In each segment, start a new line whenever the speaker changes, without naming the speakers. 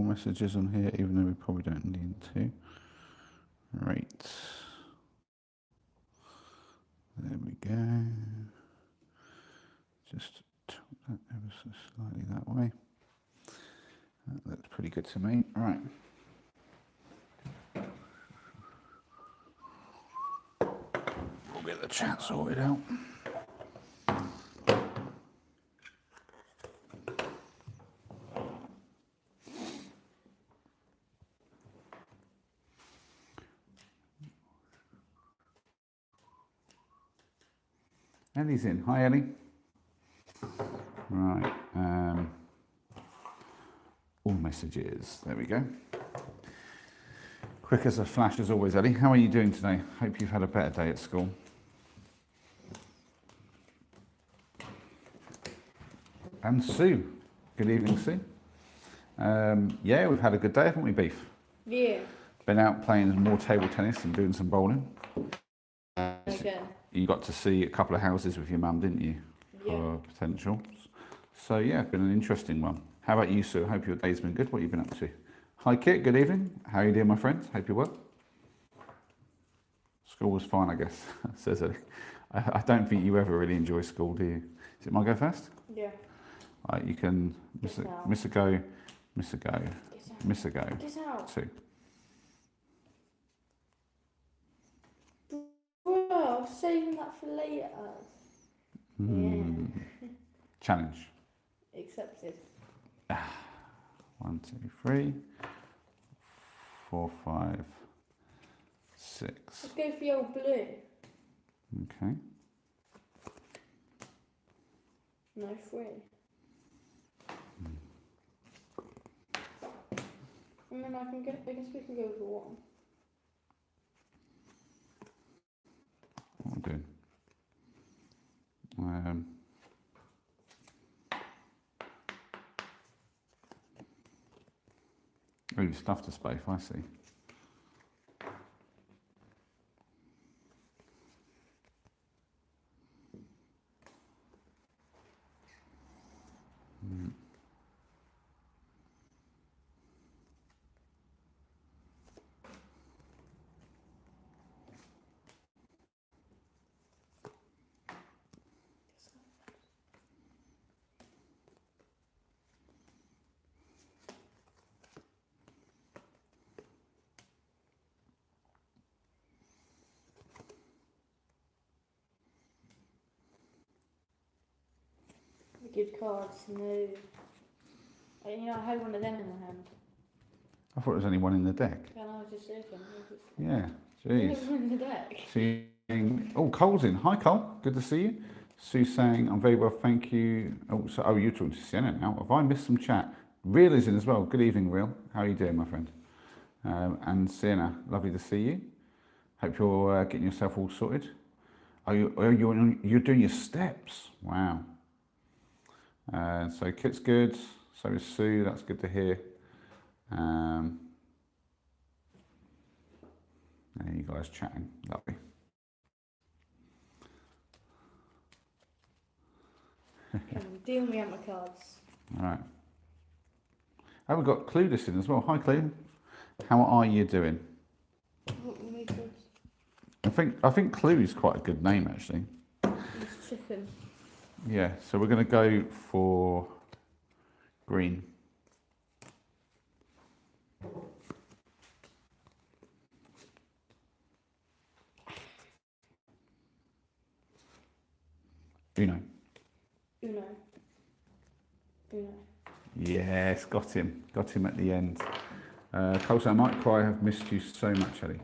all messages on here, even though we probably don't need to. Right. There we go. Just tilt that ever so slightly that way. That looks pretty good to me. All right. We'll get the chat sorted out. Ellie's in. Hi, Ellie. Right. All messages. There we go. Quick as a flash as always, Ellie. How are you doing today? Hope you've had a better day at school. And Sue. Good evening, Sue. Yeah, we've had a good day, haven't we, Beef?
Yeah.
Been out playing more table tennis and doing some bowling.
Again.
You got to see a couple of houses with your mum, didn't you?
Yeah.
For potential. So yeah, been an interesting one. How about you, Sue? Hope your day's been good. What have you been up to? Hi, Kit. Good evening. How are you doing, my friend? Hope you're well. School was fine, I guess, says Ellie. I don't think you ever really enjoy school, do you? Is it my go first?
Yeah.
Right, you can miss a go, miss a go, miss a go.
Get out.
2.
Bro, I was saving that for later. Yeah.
Challenge.
Accepted.
1, 2, 3, 4, 5, 6.
Let's go for your blue.
Okay.
No, 3. And then I guess we can go for 1.
What am I doing? Oh, you stuffed a space, I see.
Good cards, no. You know, I had one of them in my hand.
I thought there was only one in the deck.
And I was just looking.
Yeah,
There's
jeez.
one in the deck.
Oh, Cole's in. Hi, Cole. Good to see you. Sue saying, I'm very well, thank you. Oh, you're talking to Sienna now. Have I missed some chat? Real is in as well. Good evening, Real. How are you doing, my friend? And Sienna, lovely to see you. Hope you're getting yourself all sorted. You're doing your steps. Wow. So Kit's good. So is Sue. That's good to hear. And you guys chatting. Lovely.
Deal me out my cards.
All right. Oh, we've got Clueless in as well. Hi, Clue. How are you doing? I think Clue is quite a good name, actually.
It's chicken.
Yeah, so we're going to go for green. Uno. Yes, got him. Got him at the end. Cole, I might cry. I've missed you so much, Ellie.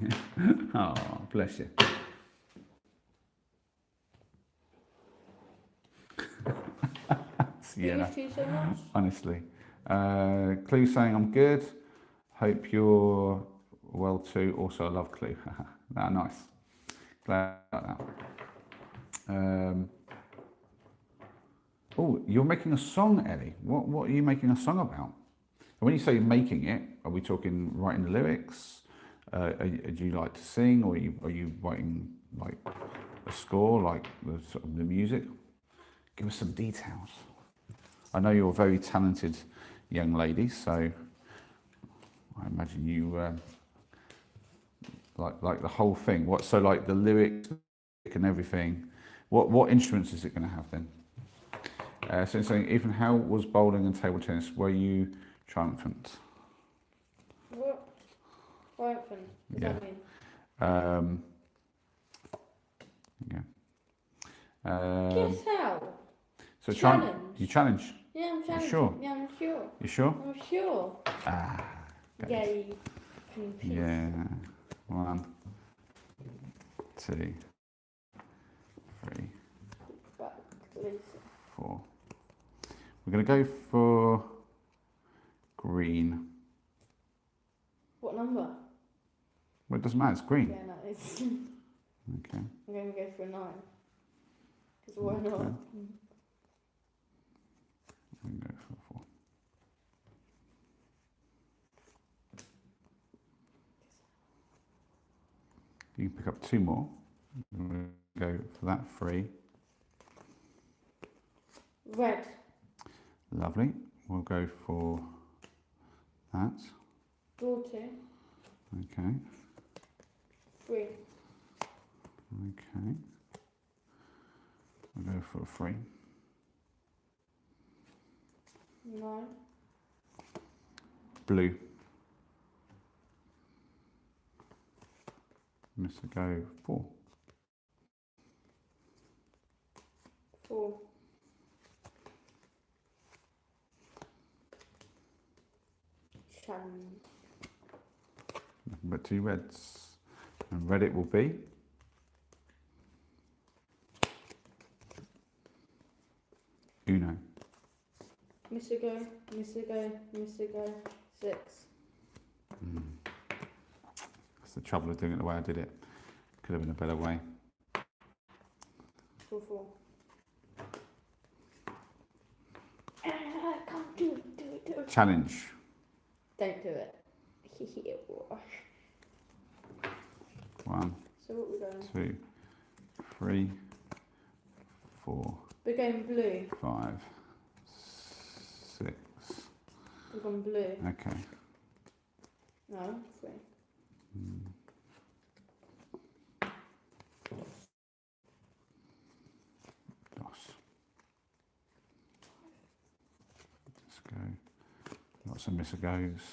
Oh, bless you. Yeah,
Thank you so much.
honestly. Clue saying I'm good. Hope you're well too. Also, I love Clue. No, nice. Glad about that. Oh, you're making a song, Ellie. What are you making a song about? And when you say making it, are we talking writing the lyrics? Do you like to sing, or are you writing like a score, like the music? Give us some details. I know you're a very talented young lady, so I imagine you like the whole thing. What so like the lyrics and everything. What instruments is it going to have then? So it's saying, Ethan, how was bowling and table tennis? Were you triumphant?
What? Triumphant. What does that mean?
Yeah.
Guess how?
So
Challenge.
You challenge.
Yeah, I'm challenging.
sure?
Yeah, I'm sure.
You sure?
I'm sure.
Ah. Okay.
Yay. Confused.
Yeah. 1, 2, 3,
Back, Lisa.
4. We're going to go for green.
What number?
Well, it doesn't matter. It's green.
Yeah, no, it's.
Okay.
I'm going to go for a 9. Because why not?
Okay. We can go for 4. You can pick up 2 more. We'll go for that 3.
Red.
Lovely. We'll go for that.
Draw 2.
Okay.
3.
Okay. We'll go for a 3.
9.
Blue. Mr. Go 4.
4. Challenge.
Nothing but 2 reds. And red it will be. Uno.
Mr. Go, Mr. Go, Mr. Go. 6.
That's the trouble of doing it the way I did it. Could have been a better way.
4, 4. I can't do it, do it.
Challenge.
Don't do it.
1,
So what we're going?
2, 3, 4,
We're going blue.
5, 6.
We're going blue.
Okay.
No, 3.
Dos. Let's go. Lots of Mr. Goes.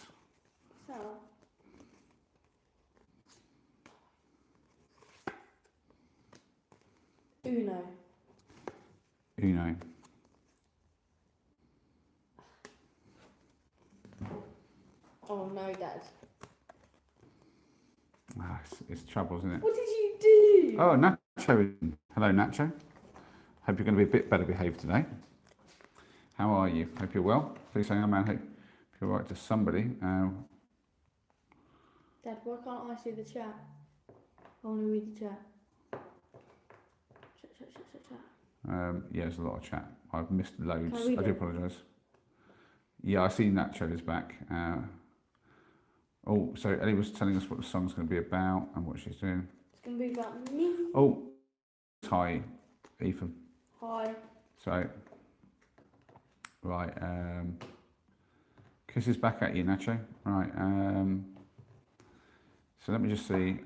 So. Uno.
Uno.
Oh no, Dad.
Ah, it's trouble, isn't it?
What did you do?
Oh, Nacho. Hello, Nacho. Hope you're going to be a bit better behaved today. How are you? Hope you're well. Please say, man, hope you're right to somebody.
Dad, why can't I see the chat? I want to read the chat. Chat.
Yeah, there's a lot of chat. I've missed loads.
Can I read
I do
it?
apologise. Yeah, I see Nacho is back. Oh, so Ellie was telling us what the song's going to be about and what she's doing.
It's going to be about me.
Oh, hi, Ethan.
Hi.
So, right, kisses back at you, Nacho. Right, so let me just see.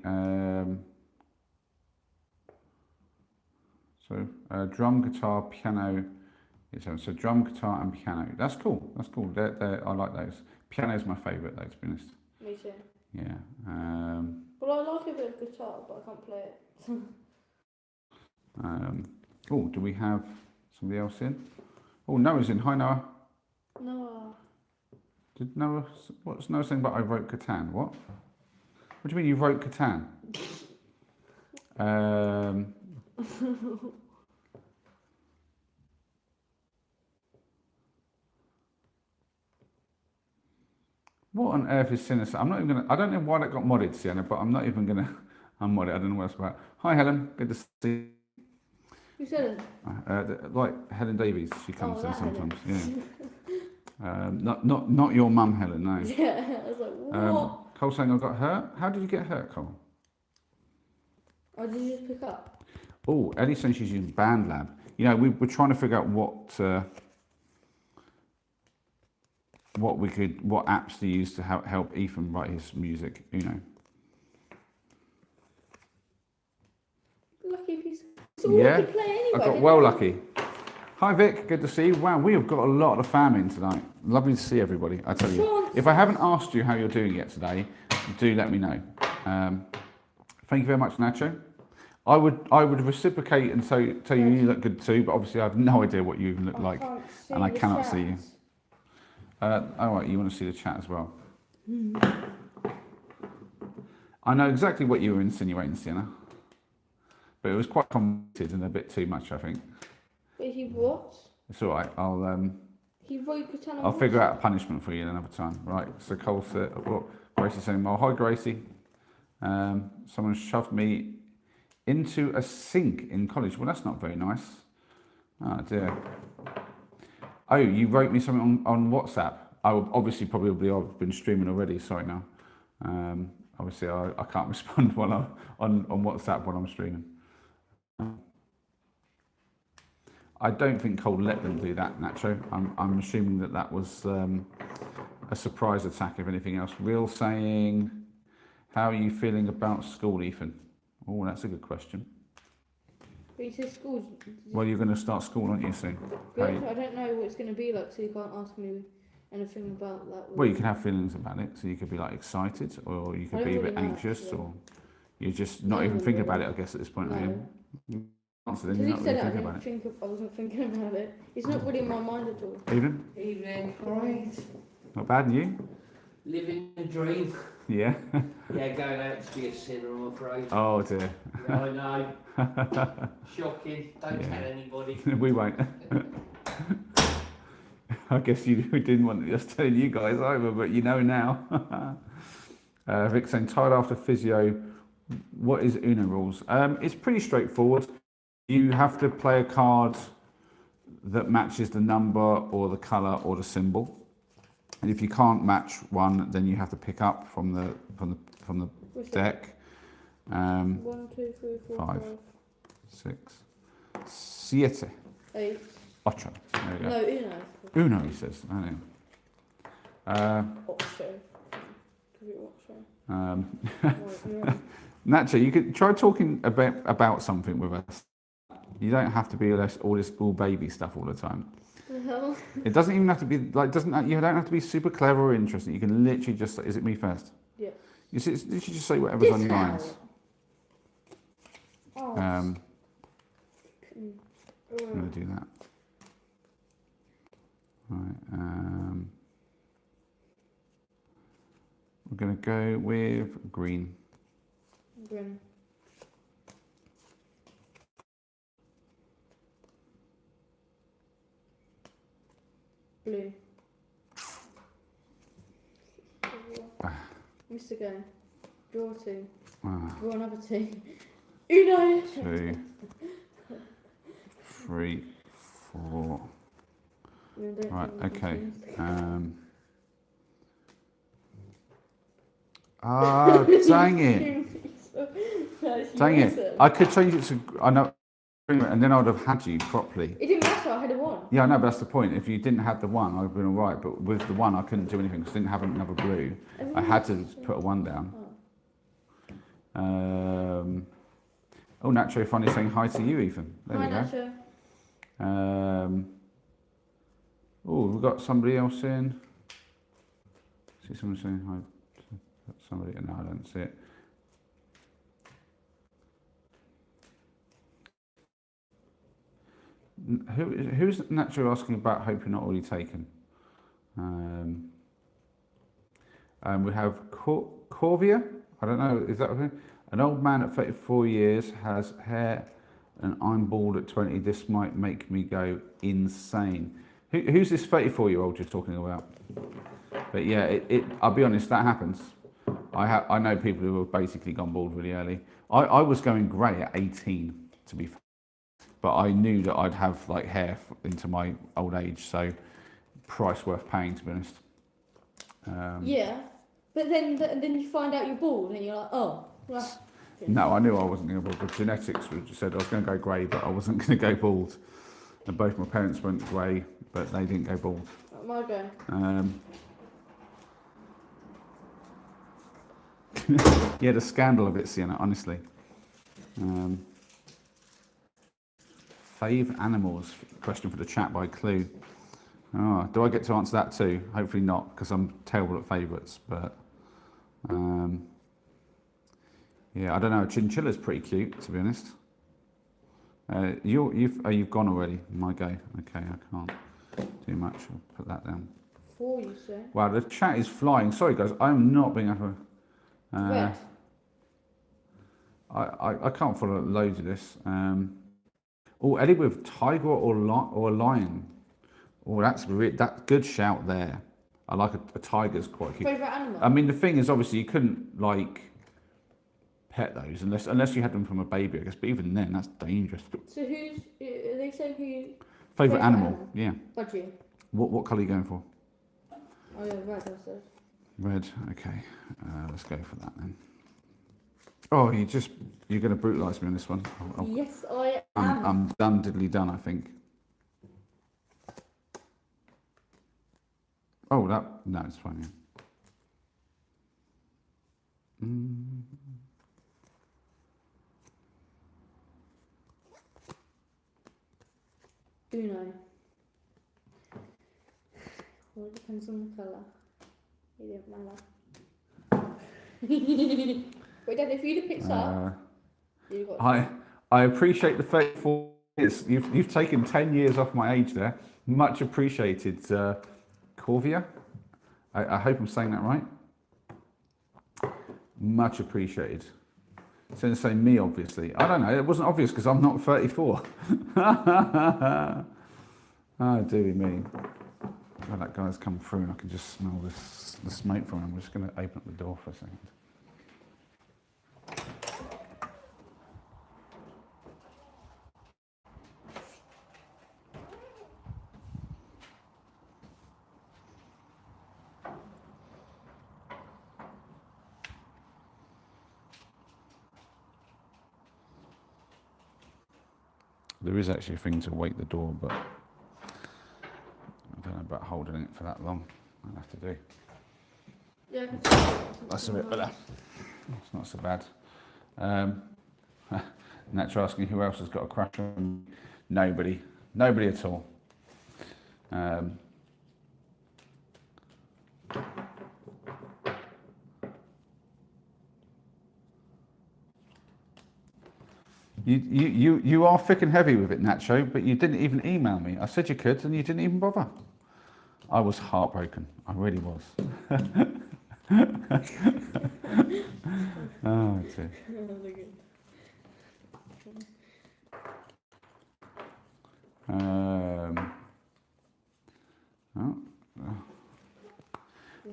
Drum, guitar, piano. So drum, guitar, and piano. That's cool. That's cool. I like those. Piano's my favourite, though, to be honest.
Me too.
Yeah.
Well, I like a bit of guitar, but I can't play it.
Oh, do we have somebody else in? Oh, Noah's in. Hi, Noah.
No.
Did Noah? What's Noah saying about I wrote Catan? What? What do you mean you wrote Catan? What on earth is Sinister? I'm not even gonna. I don't know why that got modded, Sienna, but I'm not even gonna unmod it. I don't know what it's about. Hi, Helen. Good to see you.
Who said it?
Like Helen Davies, she comes in
that
sometimes.
Helen.
Yeah. Not your mum, Helen. No.
Yeah, I was like, what?
Cole saying I got hurt. How did you get hurt, Cole?
Or did you just pick up?
Oh, Ellie saying she's using BandLab. You know, we're trying to figure out what what apps to use to help Ethan write his music.
Lucky piece. It's all
Yeah,
we could play anyway.
I got
didn't
well
we?
lucky. Hi Vic, good to see you. Wow, we have got a lot of family in tonight. Lovely to see everybody. I tell you, if I haven't asked you how you're doing yet today, do let me know. Thank you very much, Nacho. I would reciprocate and tell you you look good too, but obviously I have no idea what you look like, and I cannot see you. All right, you want to see the chat as well? I know exactly what you were insinuating, Sienna, but it was quite complicated and a bit too much, I think.
But he what?
It's all right.
He wrote Katana.
I'll figure out a punishment for you another time. Right. So Cole said, well, Gracie's saying, well, hi Gracie. Someone shoved me into a sink in college. Well, that's not very nice. Oh dear. Oh, you wrote me something on WhatsApp. Obviously, probably I've been streaming already. Sorry now. Obviously, I can't respond while I'm on WhatsApp when I'm streaming. I don't think Cole let them do that, Nacho. I'm assuming that was a surprise attack, if anything else. Real saying, how are you feeling about school, Ethan? Oh, that's a good question.
But you said school.
Well, you're going to start school, aren't you, soon?
I don't know what it's going to be like, so you can't ask me anything about that.
Well, you can have feelings about it. So you could be like excited, or you could be a bit anxious, or you're just not even thinking about it, I guess, at this point.
No.
So then you're not really thinking about it.
I wasn't thinking about it. It's not really in my mind at all.
Evening, alright.
Not bad, and you?
Living a dream.
Yeah.
Yeah, going out to be a sinner, I'm afraid.
Oh dear.
Yeah, I know. Shocking. Don't tell anybody.
We won't. I guess you didn't want us telling you guys either, but you know now. Vic saying, tired after physio. What is Uno rules? It's pretty straightforward. You have to play a card that matches the number or the colour or the symbol. And if you can't match one, then you have to pick up from the deck.
1, 2, 3, 4, 5,
6, 7,
8,
8. There you go.
No, Uno.
Uno, he says. I know. Nacho, you could try talking about something with us. You don't have to be all baby stuff all the time.
No.
It doesn't even have to be like you don't have to be super clever or interesting. You can literally just say, is it me first?
Yeah.
You should just say whatever's on your mind.
Oh.
I'm going to do that. Right. We're going to go with green.
Green. Blue. Mr. Go. Draw 2. Draw another 2. Uno!
2, 3, 4. Right, okay. Dang it. Dang it. I could change it to, I know, and then I would have had you properly.
It didn't matter, I had a 1.
Yeah, I know, but that's the point. If you didn't have the 1, I would have been all right. But with the 1, I couldn't do anything because I didn't have another blue. I had to put a 1 down. Oh, Nacho finally saying hi to you, Ethan. There
Hi,
we go.
Nacho.
Oh, we've got somebody else in. See someone saying hi to somebody? No, I don't see it. Who's Nacho asking about hope you're not already taken? We have Corvia. I don't know, is that okay? An old man at 34 years has hair and I'm bald at 20. This might make me go insane. Who's this 34-year-old you're talking about? But yeah, I'll be honest, that happens. I know people who have basically gone bald really early. I was going grey at 18, to be fair. But I knew that I'd have like hair into my old age, so price worth paying, to be honest.
Yeah, but then you find out you're bald and you're like, oh. Well,
no, I knew I wasn't going to go bald. The genetics said I was going to go grey, but I wasn't going to go bald. And both my parents went grey, but they didn't go bald.
my go.
Yeah, the scandal of it, Sienna, honestly. Fave animals? Question for the chat by Clue. Oh, do I get to answer that too? Hopefully not, because I'm terrible at favourites. But yeah, I don't know. A chinchilla's pretty cute, to be honest. You've gone already. My go. Okay, I can't do much. I'll put that down.
4, you say?
Wow, the chat is flying. Sorry, guys, I'm not being able to.
Red.
I can't follow loads of this. Oh, Eddie with tiger or lion. Oh, that's good shout there. I like a tiger's quite cute.
Favourite animal?
I mean, the thing is, obviously, you couldn't like pet those unless you had them from a baby, I guess. But even then, that's dangerous.
So are they saying who?
Favourite animal? Yeah.
Budgie.
What colour are you going for?
Oh yeah, red. I said.
Red. Okay. Let's go for that then. Oh, you're going to brutalise me on this one.
Yes, I am.
I'm done, diddly done, I think. Oh, no, it's fine. Yeah.
Uno. Well, it depends on the colour. It don't matter. Wait, Dad, if you'd have picked up, you've got.
I appreciate the faithful. You've taken 10 years off my age there. Much appreciated, Corvia. I hope I'm saying that right. Much appreciated. It's going to say me, obviously. I don't know. It wasn't obvious because I'm not 34. Oh, dearie me. Well, that guy's come through and I can just smell the smoke from him. I'm just going to open up the door for a second. There is actually a thing to weight the door, but I don't know about holding it for that long. I'll have to do.
Yeah.
That's a bit better. It's not so bad. Natural asking who else has got a crush on me. Nobody. Nobody at all. You are thick and heavy with it, Nacho, but you didn't even email me. I said you could, and you didn't even bother. I was heartbroken. I really was. Oh, dear.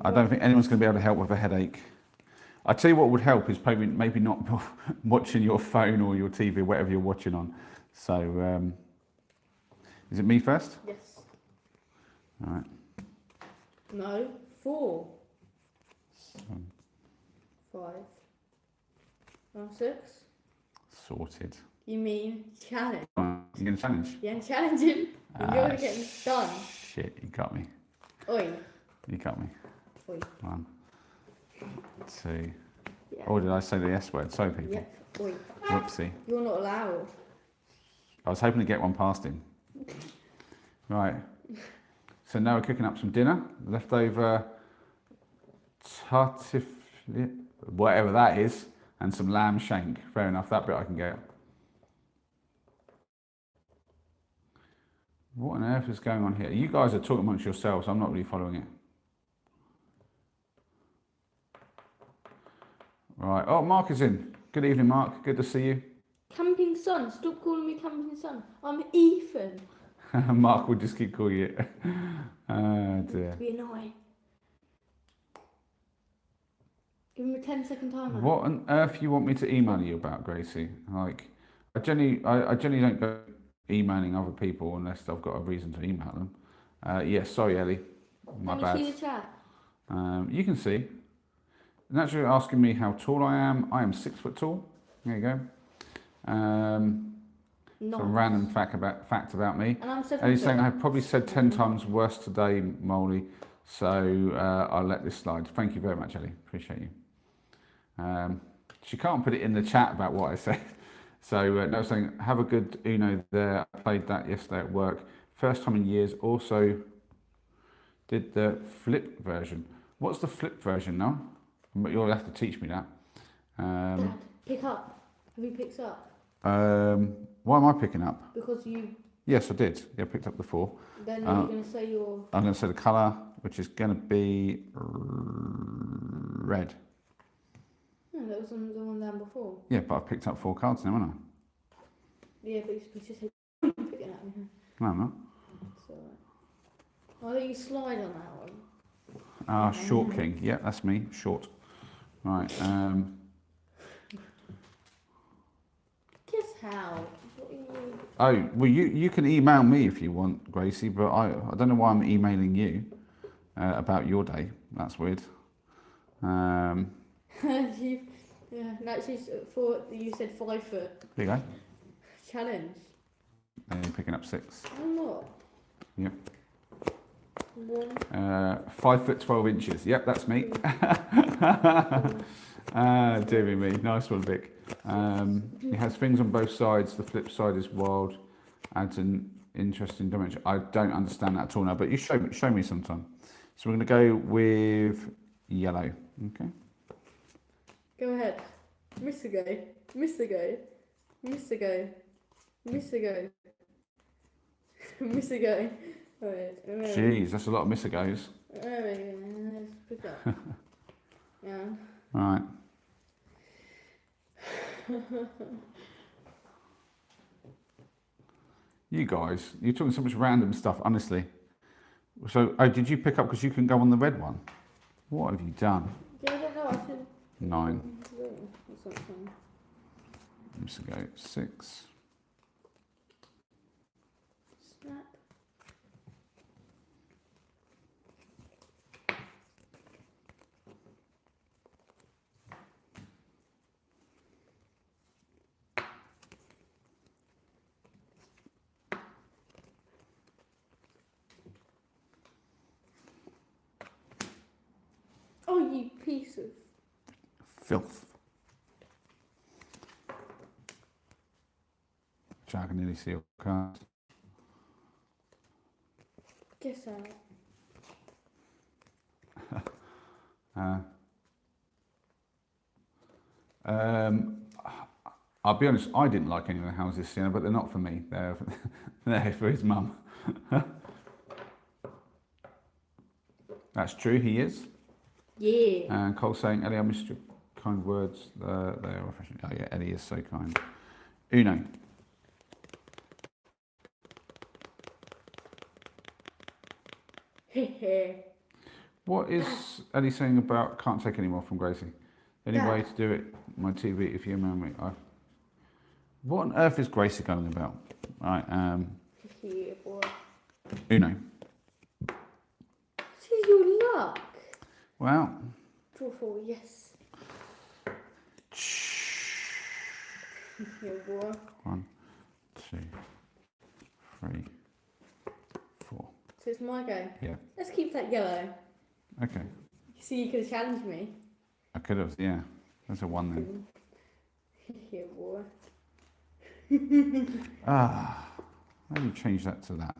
I don't think anyone's going to be able to help with a headache. I tell you what would help is maybe not watching your phone or your TV, whatever you're watching on. So, is it me first?
Yes.
All right.
No. 4. 5. Oh, 6.
Sorted.
You mean challenge?
You're going to challenge?
Yeah, I'm challenging. You're going to get done.
Shit, you got me.
Oi.
You got me.
Oi.
1, 2.
Yeah.
Oh, did I say the S word? Sorry, people.
Yep. Oi.
Whoopsie.
You're not allowed.
I was hoping to get one past him. Right. So now we're cooking up some dinner. Leftover tartiflette, whatever that is, and some lamb shank. Fair enough, that bit I can get. What on earth is going on here? You guys are talking amongst yourselves. I'm not really following it. Right. Oh, Mark is in. Good evening, Mark. Good to see you.
Camping Sun. Stop calling me Camping Sun. I'm Ethan.
Mark will just keep calling you. Oh, dear.
Be annoying. Give him a 10-second timer.
What on earth you want me to email you about, Gracie? Like, I generally don't go emailing other people unless I've got a reason to email them. Yes, sorry, Ellie. My bad.
Can you see the chat?
You can see. Naturally asking me how tall I am. I am 6 foot tall. There you go. Some random fact about me.
And I'm 7
And he's
foot.
saying I've probably said 10 times worse today, Molly. So I'll let this slide. Thank you very much, Ellie. Appreciate you. She can't put it in the chat about what I said. So no, saying have a good Uno there. I played that yesterday at work. First time in years. Also did the flip version. What's the flip version now? You'll have to teach me that.
Dad, pick up. Have you picked up?
Why am I picking up?
Because you.
Yes, I did. Yeah, I picked up the 4.
Then you're going to say your.
I'm going to say the colour, which is going to be red.
No, that was on the one down before.
Yeah, but I've picked up 4 cards now, haven't
Yeah, but you just said picking up.
I? No, I'm not.
It's alright. Why don't you slide on that one?
Short king. Yeah, that's me. Short. Right.
Guess how? What are you...
Oh, well, you can email me if you want, Gracie, but I don't know why I'm emailing you about your day. That's weird.
yeah, no, she's you said 5 foot.
There you go.
Challenge.
And you're picking up 6.
I'm not.
Yep.
1.
5 foot 12 inches. Yep, that's me. Dear me. Nice one, Vic. It has things on both sides. The flip side is wild. Adds an interesting dimension. I don't understand that at all now, but you show me sometime. So we're going to go with yellow. Okay.
Go ahead. Mr. Go. Mr. Go. Mr. Go. Mr. Go. Mr. Go. Alright.
Jeez, that's a lot of Mr. Goes.
There we go. Let's pick up. Yeah.
Right. You guys, you're talking so much random stuff, honestly. So, oh, did you pick up because you can go on the red one? What have you done?
Yeah, I don't know. I should.
9.
Or something.
Let's go 6.
Snap. Oh, you piece of.
Filth. Which I can nearly see your card.
Guess out.
I'll be honest, I didn't like any of the houses, Sienna, but they're not for me. They're for his mum. That's true, he is.
Yeah.
And Cole saying, Ellie, I missed your kind words. They are refreshing. Oh yeah, Ellie is so kind. Uno. What is Ellie saying about can't take any more from Gracie? Any way to do it? My TV, if you remember me. What on earth is Gracie going about? Right,
Yeah, boy.
Uno.
This is your luck.
Well.
Draw 4, yes. Yeah, boy.
1, 2, 3, 4.
So it's my go.
Yeah.
Let's keep that yellow.
Okay.
See, you could have challenged me.
I could have, yeah. That's a 1 then.
Yeah, boy.
How do you change that to that?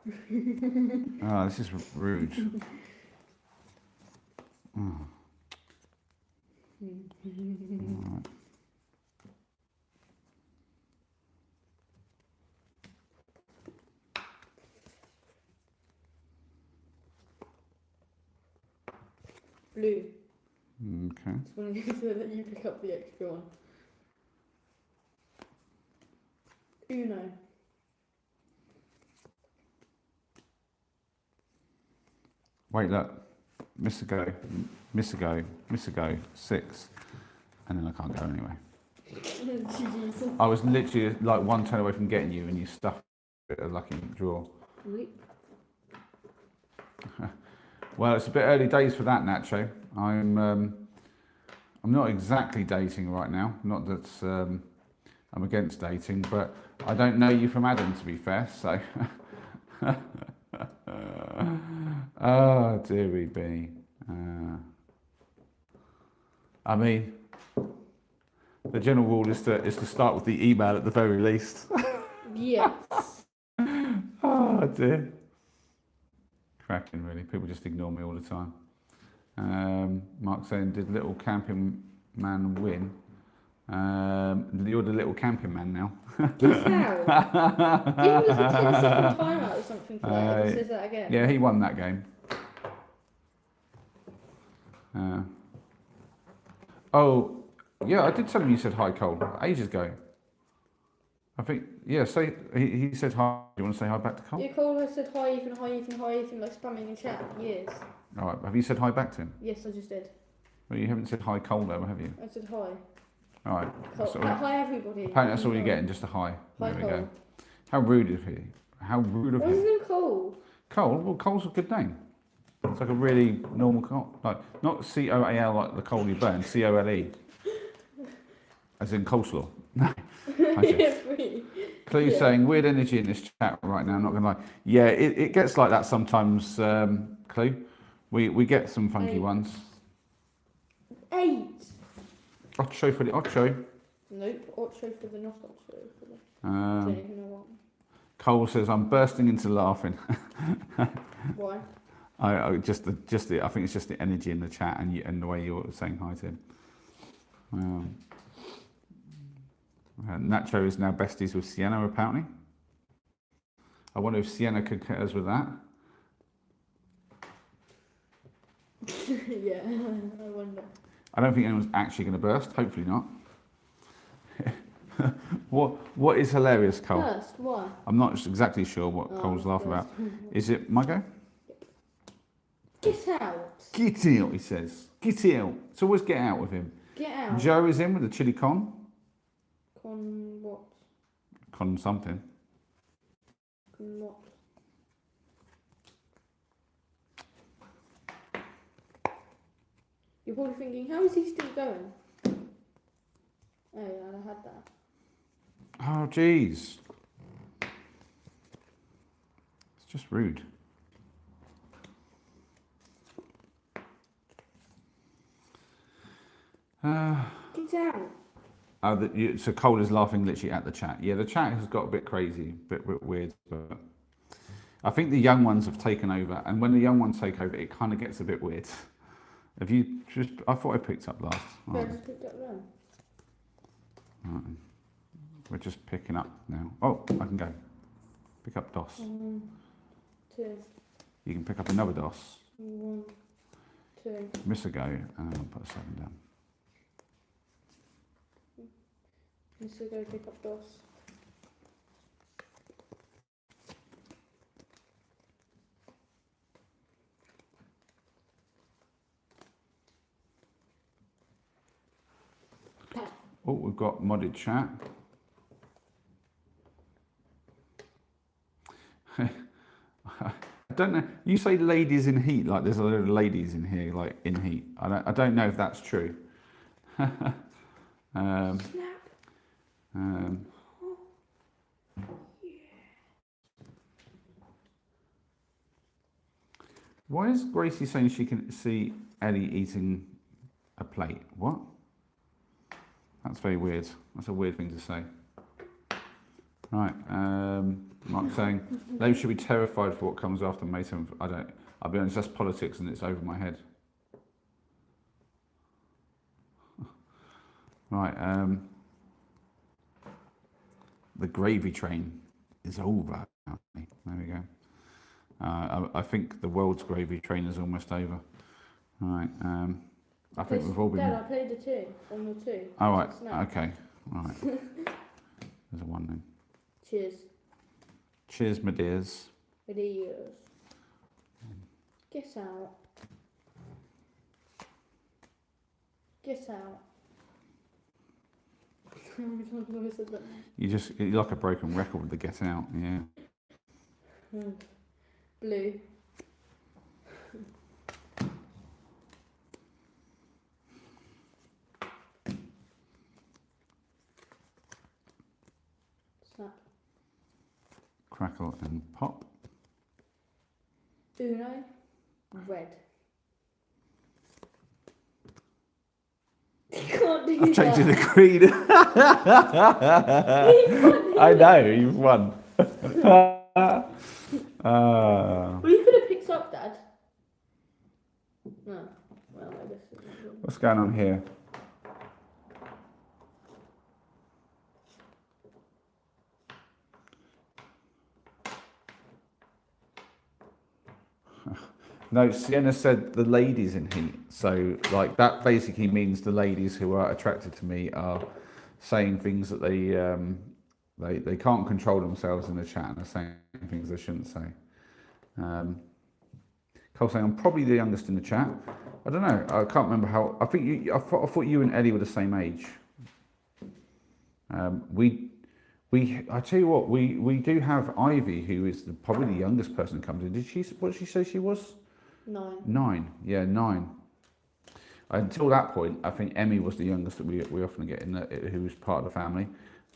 This is rude. Right.
Blue.
Okay.
Just wanted to let you pick up the extra one. Uno.
Wait, look. Miss a go, miss a go, miss a go, 6. And then I can't go anyway.
Jeez.
I was literally like 1 turn away from getting you and you stuffed it a lucky draw. Well, it's a bit early days for that, Nacho. I'm not exactly dating right now. Not that I'm against dating, but I don't know you from Adam, to be fair. So, oh dearie me. I mean, The general rule is to start with the email at the very least.
Yes.
Oh dear. Cracking, really. People just ignore me all the time. Mark saying, did little camping man win? You're the little camping man now.
Guess how? Give him like a 10-second timeout or something for that. If he says that again.
Yeah, he won that game. Oh, yeah, I did tell him you said hi, Cole, ages ago. I think, yeah, he said hi. Do you want to say hi back to Cole?
Yeah, Cole has said hi, Ethan, like spamming in chat for years.
All right, have you said hi back to him?
Yes, I just did.
Well, you haven't said hi, Cole, though, have you?
I said hi.
All right.
Cole, hi, everybody.
Apparently that's all you're getting, just a hi.
Hi,
there we
Cole.
go. How rude of you. How rude of
Why is his
you.
name Cole?
Cole? Well, Cole's a good name. It's like a really normal Cole. Like, not C-O-A-L like the coal you burn, C-O-L-E. As in coleslaw. No. Clue's saying, weird energy in this chat right now, I'm not going to lie. Yeah, it gets like that sometimes, Clue. We get some funky ones.
8.
Ocho for the ocho.
Nope, ocho for the not ocho. For the... don't even know what.
Cole says, I'm bursting into laughing.
Why?
I think it's just the energy in the chat and the way you're saying hi to him. Nacho is now besties with Sienna, apparently. I wonder if Sienna concurs with that.
Yeah, I wonder.
I don't think anyone's actually going to burst. Hopefully not. What is hilarious, Cole?
First, why?
I'm not exactly sure what Cole's laughing about. Is it my go?
Get out.
Get out, he says. Get out. It's always get out with him.
Get out.
Joe is in with the chili con.
Con what?
Con something.
Con what? You're probably thinking, how is he still going? Oh yeah, I had that.
Oh, jeez. It's just rude.
Get out.
So Cole is laughing literally at the chat. Yeah, the chat has got a bit crazy, a bit weird, but I think the young ones have taken over, and when the young ones take over, it kind of gets a bit weird. Have you just? I thought I picked up last.
Yeah, I just picked up then.
Right. We're just picking up now. Oh, I can go. Pick up DOS.
2.
You can pick up another DOS.
1, 2.
Miss a go, and I'll put a 7 down.
Let's go pick up DOS.
Oh, we've got modded chat. I don't know. You say ladies in heat, like there's a lot of ladies in here, like in heat. I don't know if that's true. Why is Gracie saying she can see Ellie eating a plate? What? That's very weird. That's a weird thing to say. Right. Mark saying they should be terrified for what comes after May 7th. I'll be honest, that's politics and it's over my head. Right. The gravy train is over. There we go. I think the world's gravy train is almost over. All right. I think we've all been.
Dad, I played the 2 on the 2.
All right. Okay. All right. There's a 1 then.
Cheers.
Cheers, my dears.
Videos. Get out. Get out.
You're like a broken record with the get out, yeah.
Blue. Snap.
Crackle and pop.
Uno. Red. You can't can't do
I've changed
that.
the creed. I know, you've won.
Well, you could have picked up, Dad. No. Well, I guess it's not good.
What's going on here? No, Sienna said the ladies in heat. So, like, that basically means the ladies who are attracted to me are saying things that they can't control themselves in the chat and are saying things they shouldn't say. Cole saying I'm probably the youngest in the chat. I don't know. I can't remember how. I think I thought you and Eddie were the same age. I tell you what, we do have Ivy, who is probably the youngest person that comes in. What did she say she was?
9.
9. Yeah, 9. Until that point, I think Emmy was the youngest that we often get in, who was part of the family.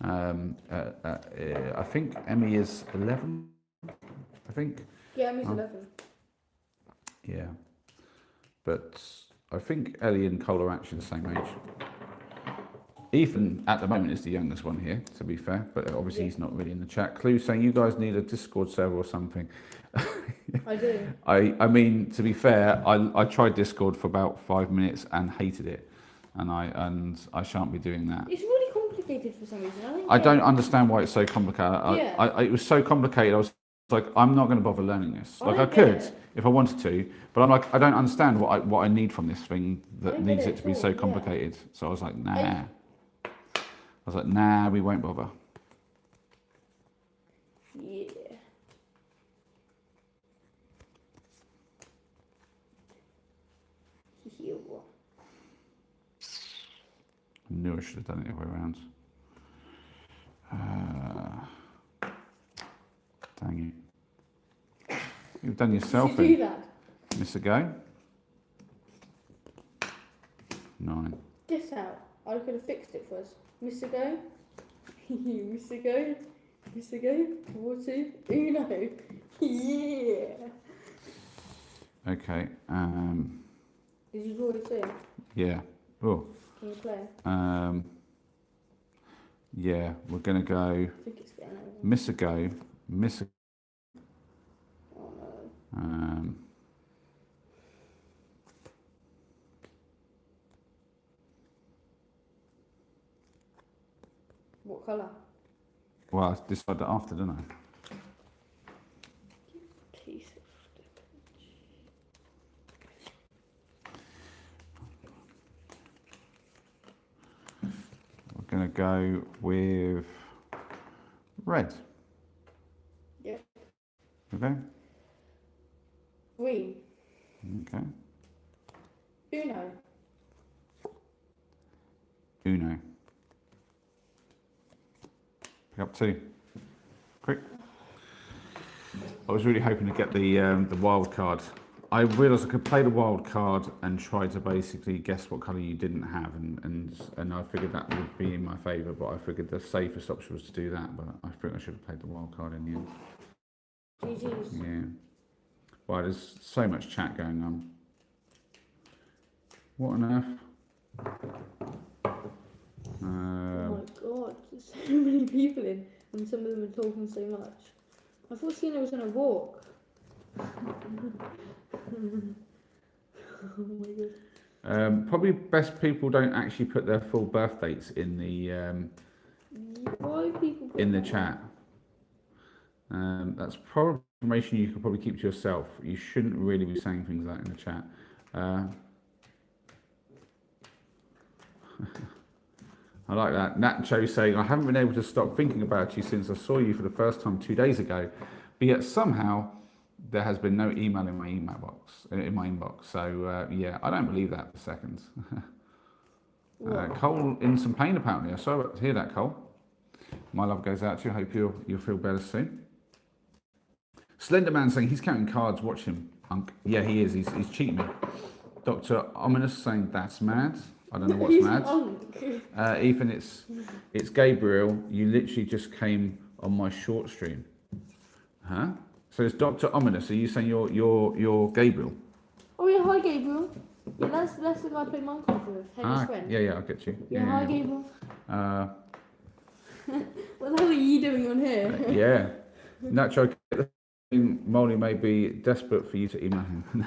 I think Emmy is 11. I think.
Yeah, Emmy's 11.
Yeah, but I think Ellie and Cole are actually the same age. Ethan, at the moment, is the youngest one here, to be fair, but obviously he's not really in the chat. Clue saying you guys need a Discord server or something.
I do.
I mean, to be fair, I tried Discord for about 5 minutes and hated it, and I shan't be doing that.
It's really complicated for some reason.
I don't understand why it's so complicated.
Yeah.
It was so complicated. I was like, I'm not going to bother learning this. Like, I
get
could
it.
if I wanted to, but I'm like, I don't understand what I need from this thing that
I get
needs
it
it to be
too,
so
yeah.
complicated. So I was like, nah. I was like, nah, we won't bother.
Yeah.
I knew I should have done it the other way around. Dang it. You've done yourself
Did you do that?
Miss a go. 9.
Guess out. I could have fixed it for us. Miss a go. Miss a go. Miss a go. 4, 2, Uno. Yeah.
Okay.
Did you draw the 2?
Yeah. Oh.
Can you play?
Yeah, we're gonna go
I think it's getting over.
miss a go, miss a.
Oh no. What colour?
Well, I decided that after, didn't I?
Piece of
We're gonna go with red.
Yep.
Okay.
Green.
Okay.
Uno.
Uno. Pick up 2. Quick. I was really hoping to get the wild card. I realised I could play the wild card and try to basically guess what colour you didn't have, and I figured that would be in my favour, but I figured the safest option was to do that, but I think I should have played the wild card in the end.
GG's.
Yeah. Well, there's so much chat going on. What on earth?
Oh my god, there's so many people in, and some of them are talking so much. I thought Sienna was going to walk. Oh my god.
Probably best people don't actually put their full birth dates in the
Why people put
in the
that?
chat. That's probably information you could probably keep to yourself. You shouldn't really be saying things like that in the chat. I like that. Nacho saying, I haven't been able to stop thinking about you since I saw you for the first time 2 days ago, but yet somehow there has been no email in my inbox. So yeah, I don't believe that for seconds. Cole in some pain apparently. I'm sorry to hear that, Cole. My love goes out to you. I hope you'll feel better soon. Slenderman saying he's counting cards. Watch him, Unk. Yeah, he is. He's cheating me. Dr. Ominous saying that's mad. I don't know what's mad. Ethan, it's Gabriel. You literally just came on my short stream. Huh? So it's Dr. Ominous. Are you saying you're Gabriel?
Oh yeah, hi Gabriel. Yeah, that's the guy I played Minecraft with. Henry's friend.
Yeah, I get you.
Yeah, hi Gabriel.
Uh,
What the hell are you doing on here?
yeah. Nacho, Molly may be desperate for you to email him. No,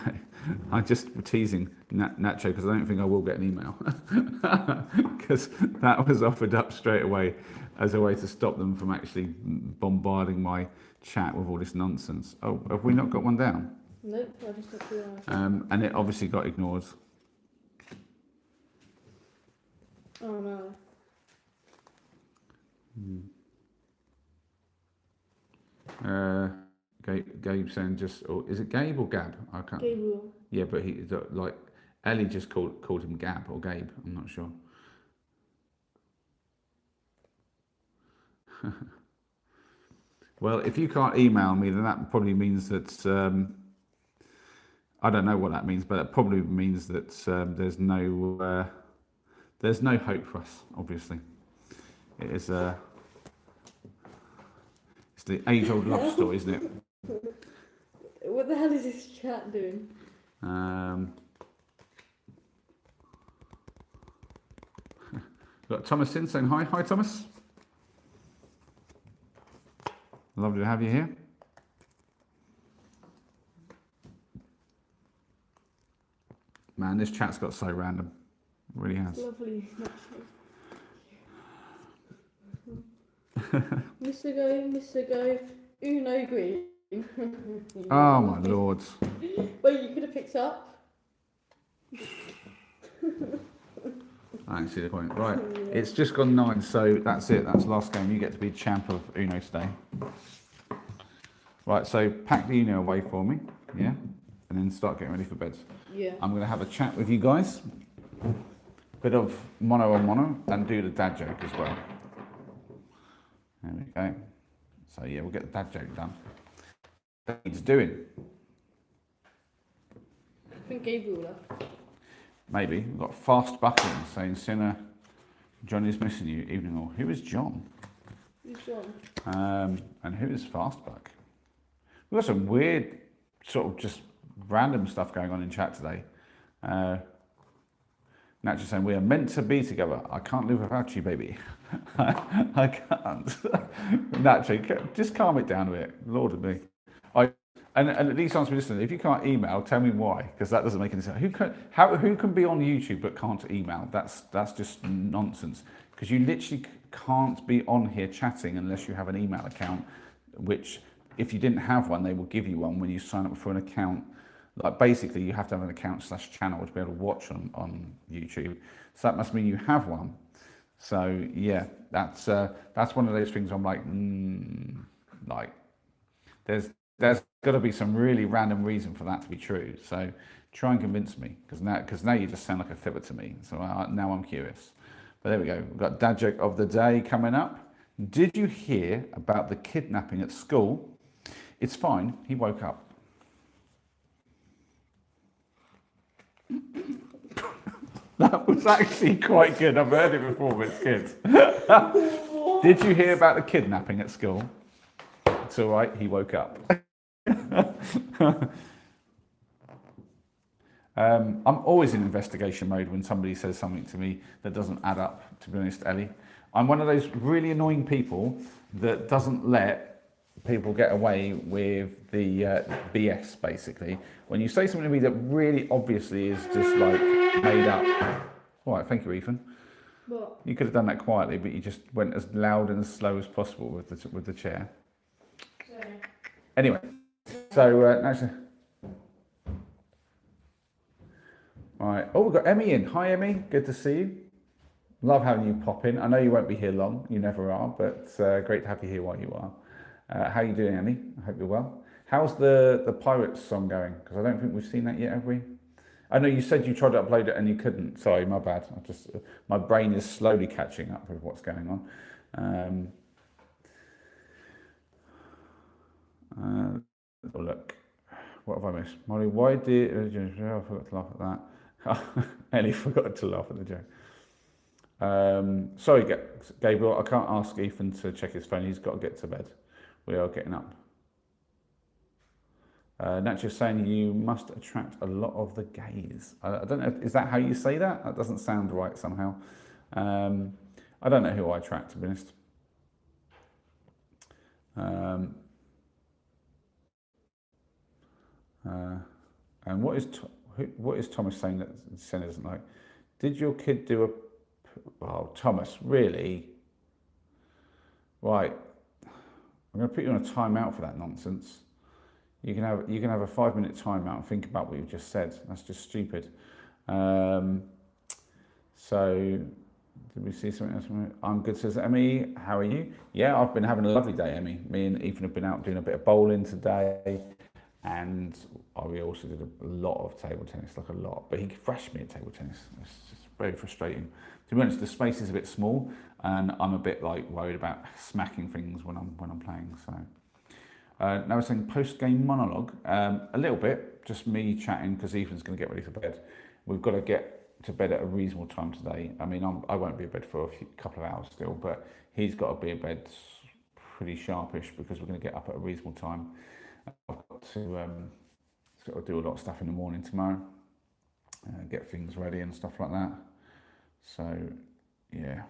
I'm just teasing Nacho because I don't think I will get an email. Because that was offered up straight away as a way to stop them from actually bombarding my chat with all this nonsense. Oh, have we not got one down?
Nope, I just got through.
And it obviously got ignored.
Oh no.
Gabe saying just, or is it Gabe or Gab? I can't.
Gabriel.
Yeah, but he like Ellie just called him Gab or Gabe. I'm not sure. Well, if you can't email me, then that probably means that I don't know what that means, but it probably means that there's no hope for us. Obviously, it is it's the age-old love story, isn't it?
What the hell is this chat doing?
Got Thomas in saying hi. Hi, Thomas. Lovely to have you here. Man, this chat's got so random. It really has.
Lovely. Mr. Go, Uno Green.
Oh my lord.
Wait, you could have picked up.
I don't see the point. Right, it's just gone 9, so that's it. That's the last game. You get to be champ of Uno today. Right, so pack the Uno away for me, yeah, and then start getting ready for bed.
Yeah.
I'm going to have a chat with you guys, bit of mono on mono, and do the dad joke as well. There we go. So yeah, we'll get the dad joke done. What he's doing?
I think Gabriel left.
Maybe. We've got Fast Buckling saying, Sinner, John is missing you, evening all. Who is John?
Who's John?
And who is Fastbuck? We've got some weird, sort of just random stuff going on in chat today. Naturally saying, we are meant to be together. I can't live without you, baby. I can't. Naturally, just calm it down a bit. Lord of me. And at least answer me listening. If you can't email, tell me why, because that doesn't make any sense. Who can be on YouTube but can't email? That's just nonsense. Because you literally can't be on here chatting unless you have an email account. Which, if you didn't have one, they will give you one when you sign up for an account. Like basically, you have to have an account /channel to be able to watch on YouTube. So that must mean you have one. So yeah, that's one of those things. I'm like, there's got to be some really random reason for that to be true. So try and convince me, because now you just sound like a fibber to me. So now I'm curious. But there we go. We've got dad joke of the day coming up. Did you hear about the kidnapping at school? It's fine. He woke up. That was actually quite good. I've heard it before, but it's good. Did you hear about the kidnapping at school? It's all right. He woke up. I'm always in investigation mode when somebody says something to me that doesn't add up, to be honest, Ellie. I'm one of those really annoying people that doesn't let people get away with the BS, basically. When you say something to me that really obviously is just like made up. All right, thank you, Ethan.
What?
You could have done that quietly, but you just went as loud and as slow as possible with the chair.
Sorry.
Anyway, so actually, all right. Oh, we've got Emmy in. Hi, Emmy. Good to see you. Love having you pop in. I know you won't be here long. You never are, but great to have you here while you are. How are you doing, Emmy? I hope you're well. How's the Pirates song going? Because I don't think we've seen that yet, have we? I know you said you tried to upload it and you couldn't. Sorry, my bad. My brain is slowly catching up with what's going on. Oh, look, what have I missed? Molly, why did I forgot to laugh at that? Ellie forgot to laugh at the joke. Sorry, Gabriel, I can't ask Ethan to check his phone. He's got to get to bed. We are getting up. Naturally saying you must attract a lot of the gays. I don't know, is that how you say that? That doesn't sound right somehow. I don't know who I attract, to be honest. And what is Thomas saying that Sen isn't like? Did your kid do a... Oh, Thomas, really? Right. I'm going to put you on a timeout for that nonsense. You can have a 5-minute timeout and think about what you've just said. That's just stupid. So, did we see something else? I'm good, says Emmy. How are you? Yeah, I've been having a lovely day, Emmy. Me and Ethan have been out doing a bit of bowling today. And we also did a lot of table tennis, like a lot. But he thrashed me at table tennis. It's just very frustrating. To be honest, the space is a bit small, and I'm a bit like worried about smacking things when I'm playing. So now we're saying post-game monologue. A little bit, just me chatting because Ethan's going to get ready for bed. We've got to get to bed at a reasonable time today. I mean, I won't be in bed for a couple of hours still, but he's got to be in bed pretty sharpish because we're going to get up at a reasonable time. I've got to do a lot of stuff in the morning tomorrow, get things ready and stuff like that. So, yeah.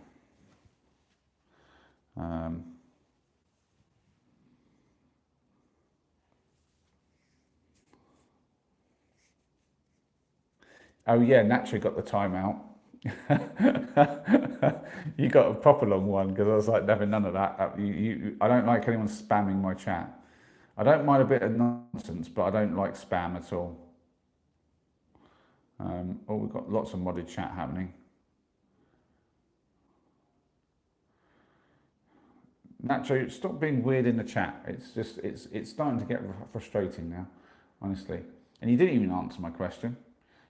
Oh yeah, naturally got the timeout. You got a proper long one because I was like, never none of that. I don't like anyone spamming my chat. I don't mind a bit of nonsense, but I don't like spam at all. Oh, we've got lots of modded chat happening. Nacho, stop being weird in the chat. It's starting to get frustrating now, honestly. And you didn't even answer my question.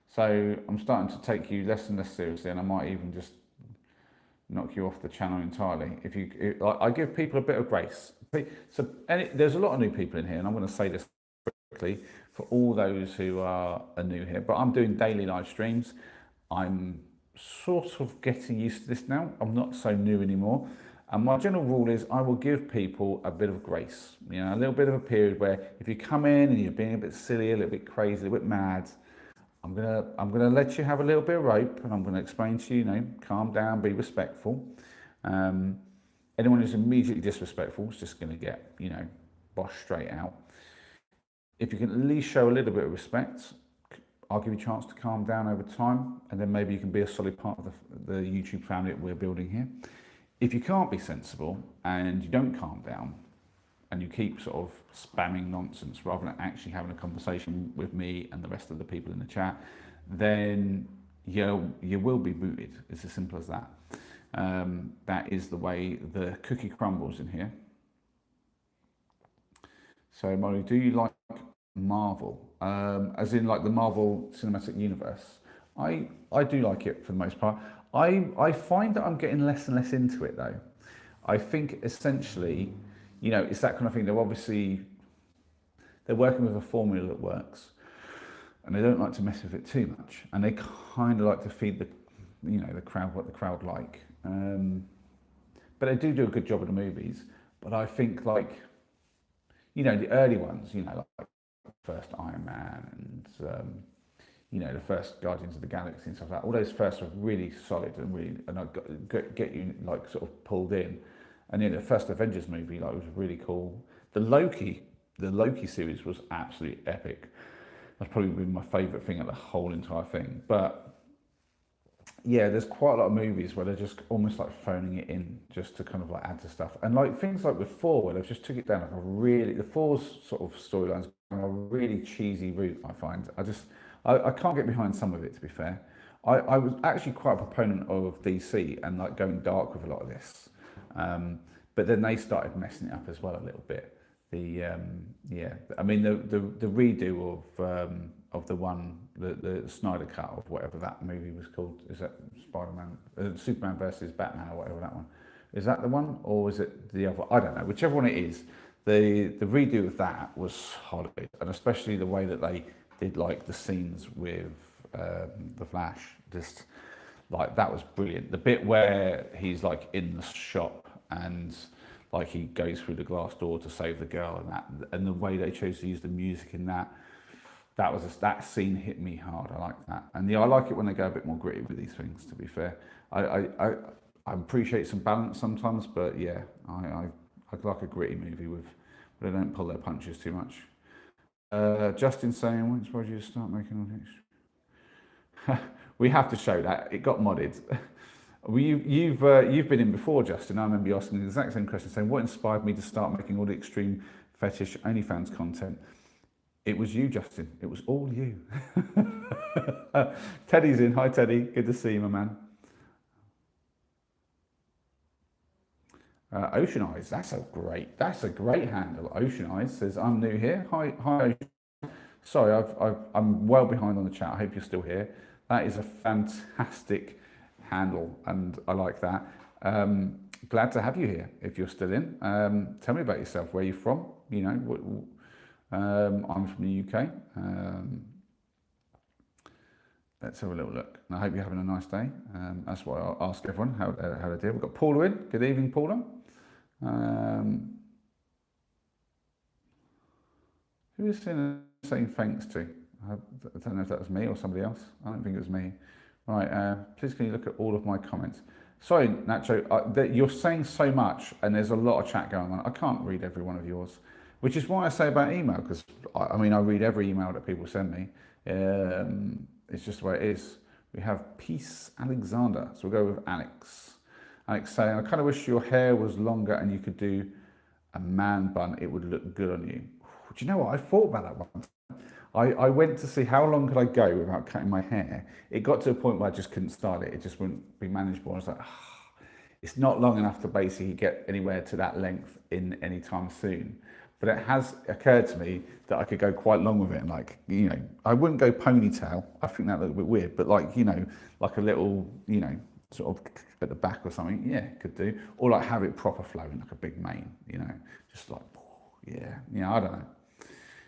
So I'm starting to take you less and less seriously, and I might even just knock you off the channel entirely. I give people a bit of grace. So there's a lot of new people in here, and I'm going to say this quickly for all those who are new here. But I'm doing daily live streams. I'm sort of getting used to this now. I'm not so new anymore. And my general rule is I will give people a bit of grace. You know, a little bit of a period where if you come in and you're being a bit silly, a little bit crazy, a little bit mad, I'm gonna let you have a little bit of rope, and I'm gonna explain to you, you know, calm down, be respectful. Anyone who's immediately disrespectful is just gonna get, you know, bosh straight out. If you can at least show a little bit of respect, I'll give you a chance to calm down over time, and then maybe you can be a solid part of the YouTube family that we're building here. If you can't be sensible and you don't calm down, and you keep sort of spamming nonsense rather than actually having a conversation with me and the rest of the people in the chat, then you will be booted. It's as simple as that. That is the way the cookie crumbles in here. So, Molly, do you like Marvel? As in like the Marvel Cinematic Universe? I do like it for the most part. I find that I'm getting less and less into it though. I think essentially, you know, it's that kind of thing. They're working with a formula that works, and they don't like to mess with it too much. And they kind of like to feed the crowd what the crowd like. But they do a good job of the movies. But I think like, you know, the early ones, you know, like first Iron Man and you know, the first Guardians of the Galaxy and stuff like that. All those first were really solid and I get you like sort of pulled in. And then the first Avengers movie like was really cool. The Loki series was absolutely epic. That's probably been my favourite thing of the whole entire thing. But yeah, there's quite a lot of movies where they're just almost like phoning it in just to kind of like add to stuff. And like things like with Thor, where they've just took it down like the Thor's sort of storylines are a really cheesy route, I find. I can't get behind some of it, to be fair. I was actually quite a proponent of DC and like going dark with a lot of this. But then they started messing it up as well a little bit. I mean the redo of the one the Snyder cut of whatever that movie was called, is that Spider-Man, Superman versus Batman or whatever that one is, that the one or is it the other? I don't know. Whichever one it is, the redo of that was solid, and especially the way that they did like the scenes with the Flash, just like that was brilliant. The bit where he's like in the shop and like he goes through the glass door to save the girl, and the way they chose to use the music in that was that scene hit me hard. I like that, and yeah, I like it when they go a bit more gritty with these things. To be fair, I appreciate some balance sometimes, but yeah, I like a gritty movie where they don't pull their punches too much. Justin saying, "What inspired you to start making all this?" We have to show that it got modded. You've been in before, Justin. I remember you asking the exact same question, saying, "What inspired me to start making all the extreme fetish OnlyFans content?" It was you, Justin. It was all you. Teddy's in. Hi, Teddy. Good to see you, my man. Ocean Eyes. That's a great handle. Ocean Eyes says, "I'm new here." Hi, Ocean. Sorry, I'm well behind on the chat. I hope you're still here. That is a fantastic handle, and I like that. Glad to have you here. If you're still in, tell me about yourself. Where you're from? You know, I'm from the UK. Let's have a little look. And I hope you're having a nice day. That's what I'll ask everyone how they do. We've got Paula in. Good evening, Paula. Who is saying thanks to? I don't know if that was me or somebody else. I don't think it was me. Right, please can you look at all of my comments? Sorry, Nacho, you're saying so much and there's a lot of chat going on. I can't read every one of yours, which is why I say about email, because I mean, I read every email that people send me. It's just the way it is. We have Peace Alexander, so we'll go with Alex. Alex saying, "I kind of wish your hair was longer and you could do a man bun. It would look good on you." Do you know what? I thought about that once. I went to see how long could I go without cutting my hair. It got to a point where I just couldn't style it. It just wouldn't be manageable. I was like, it's not long enough to basically get anywhere to that length in any time soon. But it has occurred to me that I could go quite long with it. And like, you know, I wouldn't go ponytail. I think that looked a bit weird. But like, you know, like a little, you know, sort of at the back or something. Yeah, could do. Or like have it proper flowing, like a big mane, you know, just like, yeah, I don't know.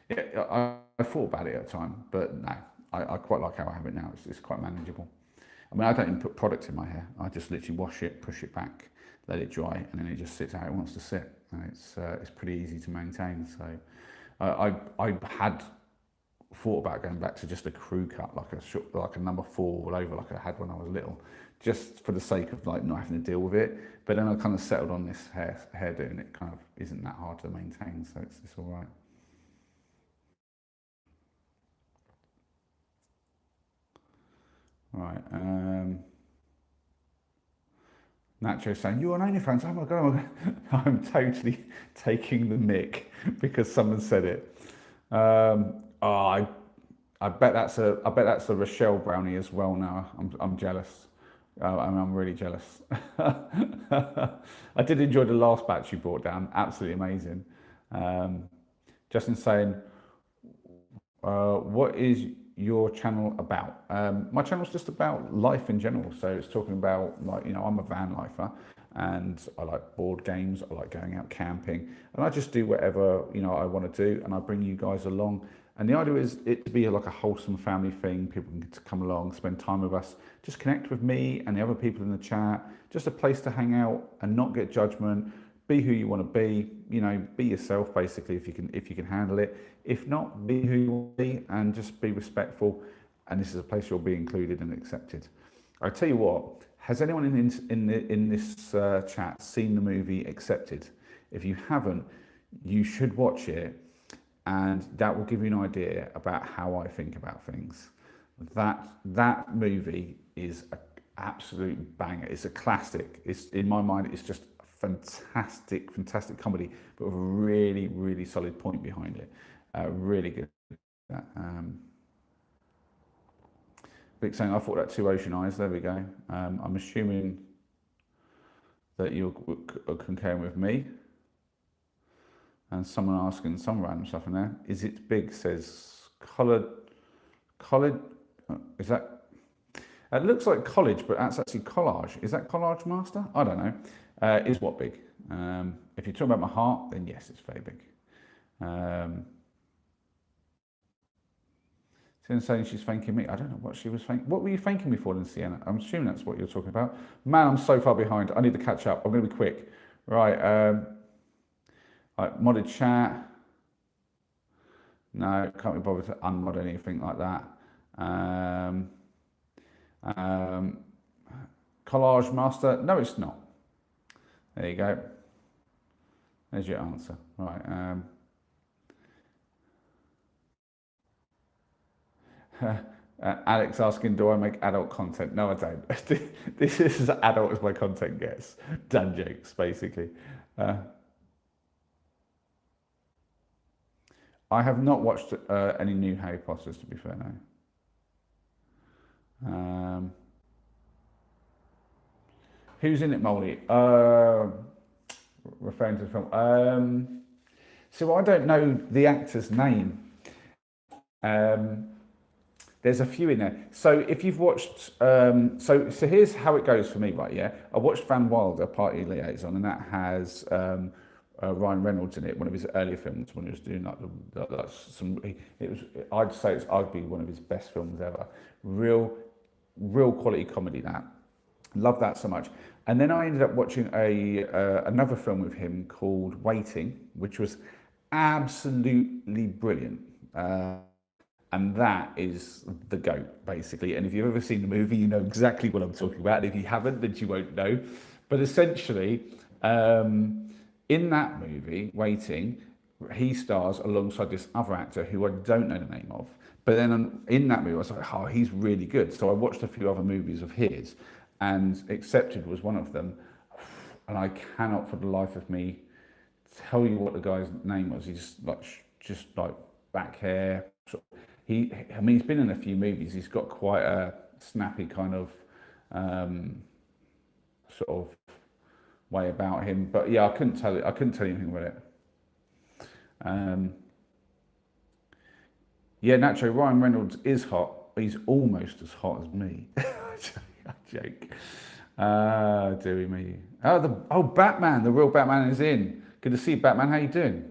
Yeah, I thought about it at the time, but no, I quite like how I have it now. It's quite manageable. I mean, I don't even put product in my hair. I just literally wash it, push it back, let it dry, and then it just sits how it wants to sit. And it's pretty easy to maintain. So I had thought about going back to just a crew cut, like a number 4 all over, like I had when I was little, just for the sake of like not having to deal with it. But then I kind of settled on this hairdo, and it kind of isn't that hard to maintain, so it's all right. Right. Nacho saying, "You're on OnlyFans." Oh my god, I'm totally taking the mick because someone said it. I bet that's a Rochelle brownie as well. Now I'm jealous. I'm really jealous. I did enjoy the last batch you brought down. Absolutely amazing. Justin saying, "What is your channel about?" My channel's just about life in general. So it's talking about, like, you know, I'm a van lifer and I like board games. I like going out camping, and I just do whatever, you know, I want to do, and I bring you guys along. And the idea is it to be like a wholesome family thing. People can get to come along, spend time with us, just connect with me and the other people in the chat. Just a place to hang out and not get judgment. Be who you want to be. You know, be yourself basically if you can handle it. If not, be who you want to be and just be respectful. And this is a place you'll be included and accepted. I tell you what. Has anyone in this chat seen the movie Accepted? If you haven't, you should watch it. And that will give you an idea about how I think about things. That movie is an absolute banger. It's a classic. It's, in my mind, it's just a fantastic comedy, but with a really, really solid point behind it. Really good. Vic saying, "I thought that too, Ocean Eyes." There we go. I'm assuming that you're concurring with me. And someone asking some random stuff in there. Is it big? Says college. Is that? It looks like college, but that's actually collage. Is that collage master? I don't know. Is what big? If you're talking about my heart, then yes, it's very big. Sienna's saying she's thanking me. I don't know what she was thanking. What were you thanking me for then, Sienna? I'm assuming that's what you're talking about. Man, I'm so far behind. I need to catch up. I'm going to be quick. Right. Modded chat. No, can't be bothered to unmod anything like that. Collage master. No, it's not. There you go. There's your answer. Right. Alex asking, do I make adult content? No, I don't. This is as adult as my content gets. Done jokes, basically. I have not watched any new Harry Potters, to be fair, no. Who's in it, Molly? Referring to the film. So I don't know the actor's name. There's a few in there. So if you've watched, so here's how it goes for me, right? Yeah, I watched Van Wilder, Party Liaison, and that has Ryan Reynolds in it. One of his earlier films when he was doing I'd say it's arguably one of his best films ever. Real quality comedy. That love that so much. And then I ended up watching another film with him called Waiting, which was absolutely brilliant. And that is the GOAT, basically. And if you've ever seen the movie, you know exactly what I'm talking about. And if you haven't, then you won't know. But essentially, in that movie, Waiting, he stars alongside this other actor who I don't know the name of. But then in that movie, I was like, oh, he's really good. So I watched a few other movies of his, and Accepted was one of them. And I cannot for the life of me tell you what the guy's name was. He's just like back hair. He's been in a few movies. He's got quite a snappy kind of sort of way about him. But yeah, I couldn't tell you anything about it. Yeah, Nacho, Ryan Reynolds is hot. He's almost as hot as me. I joke. Deary me. Batman. The real Batman is in. Good to see you, Batman. How you doing?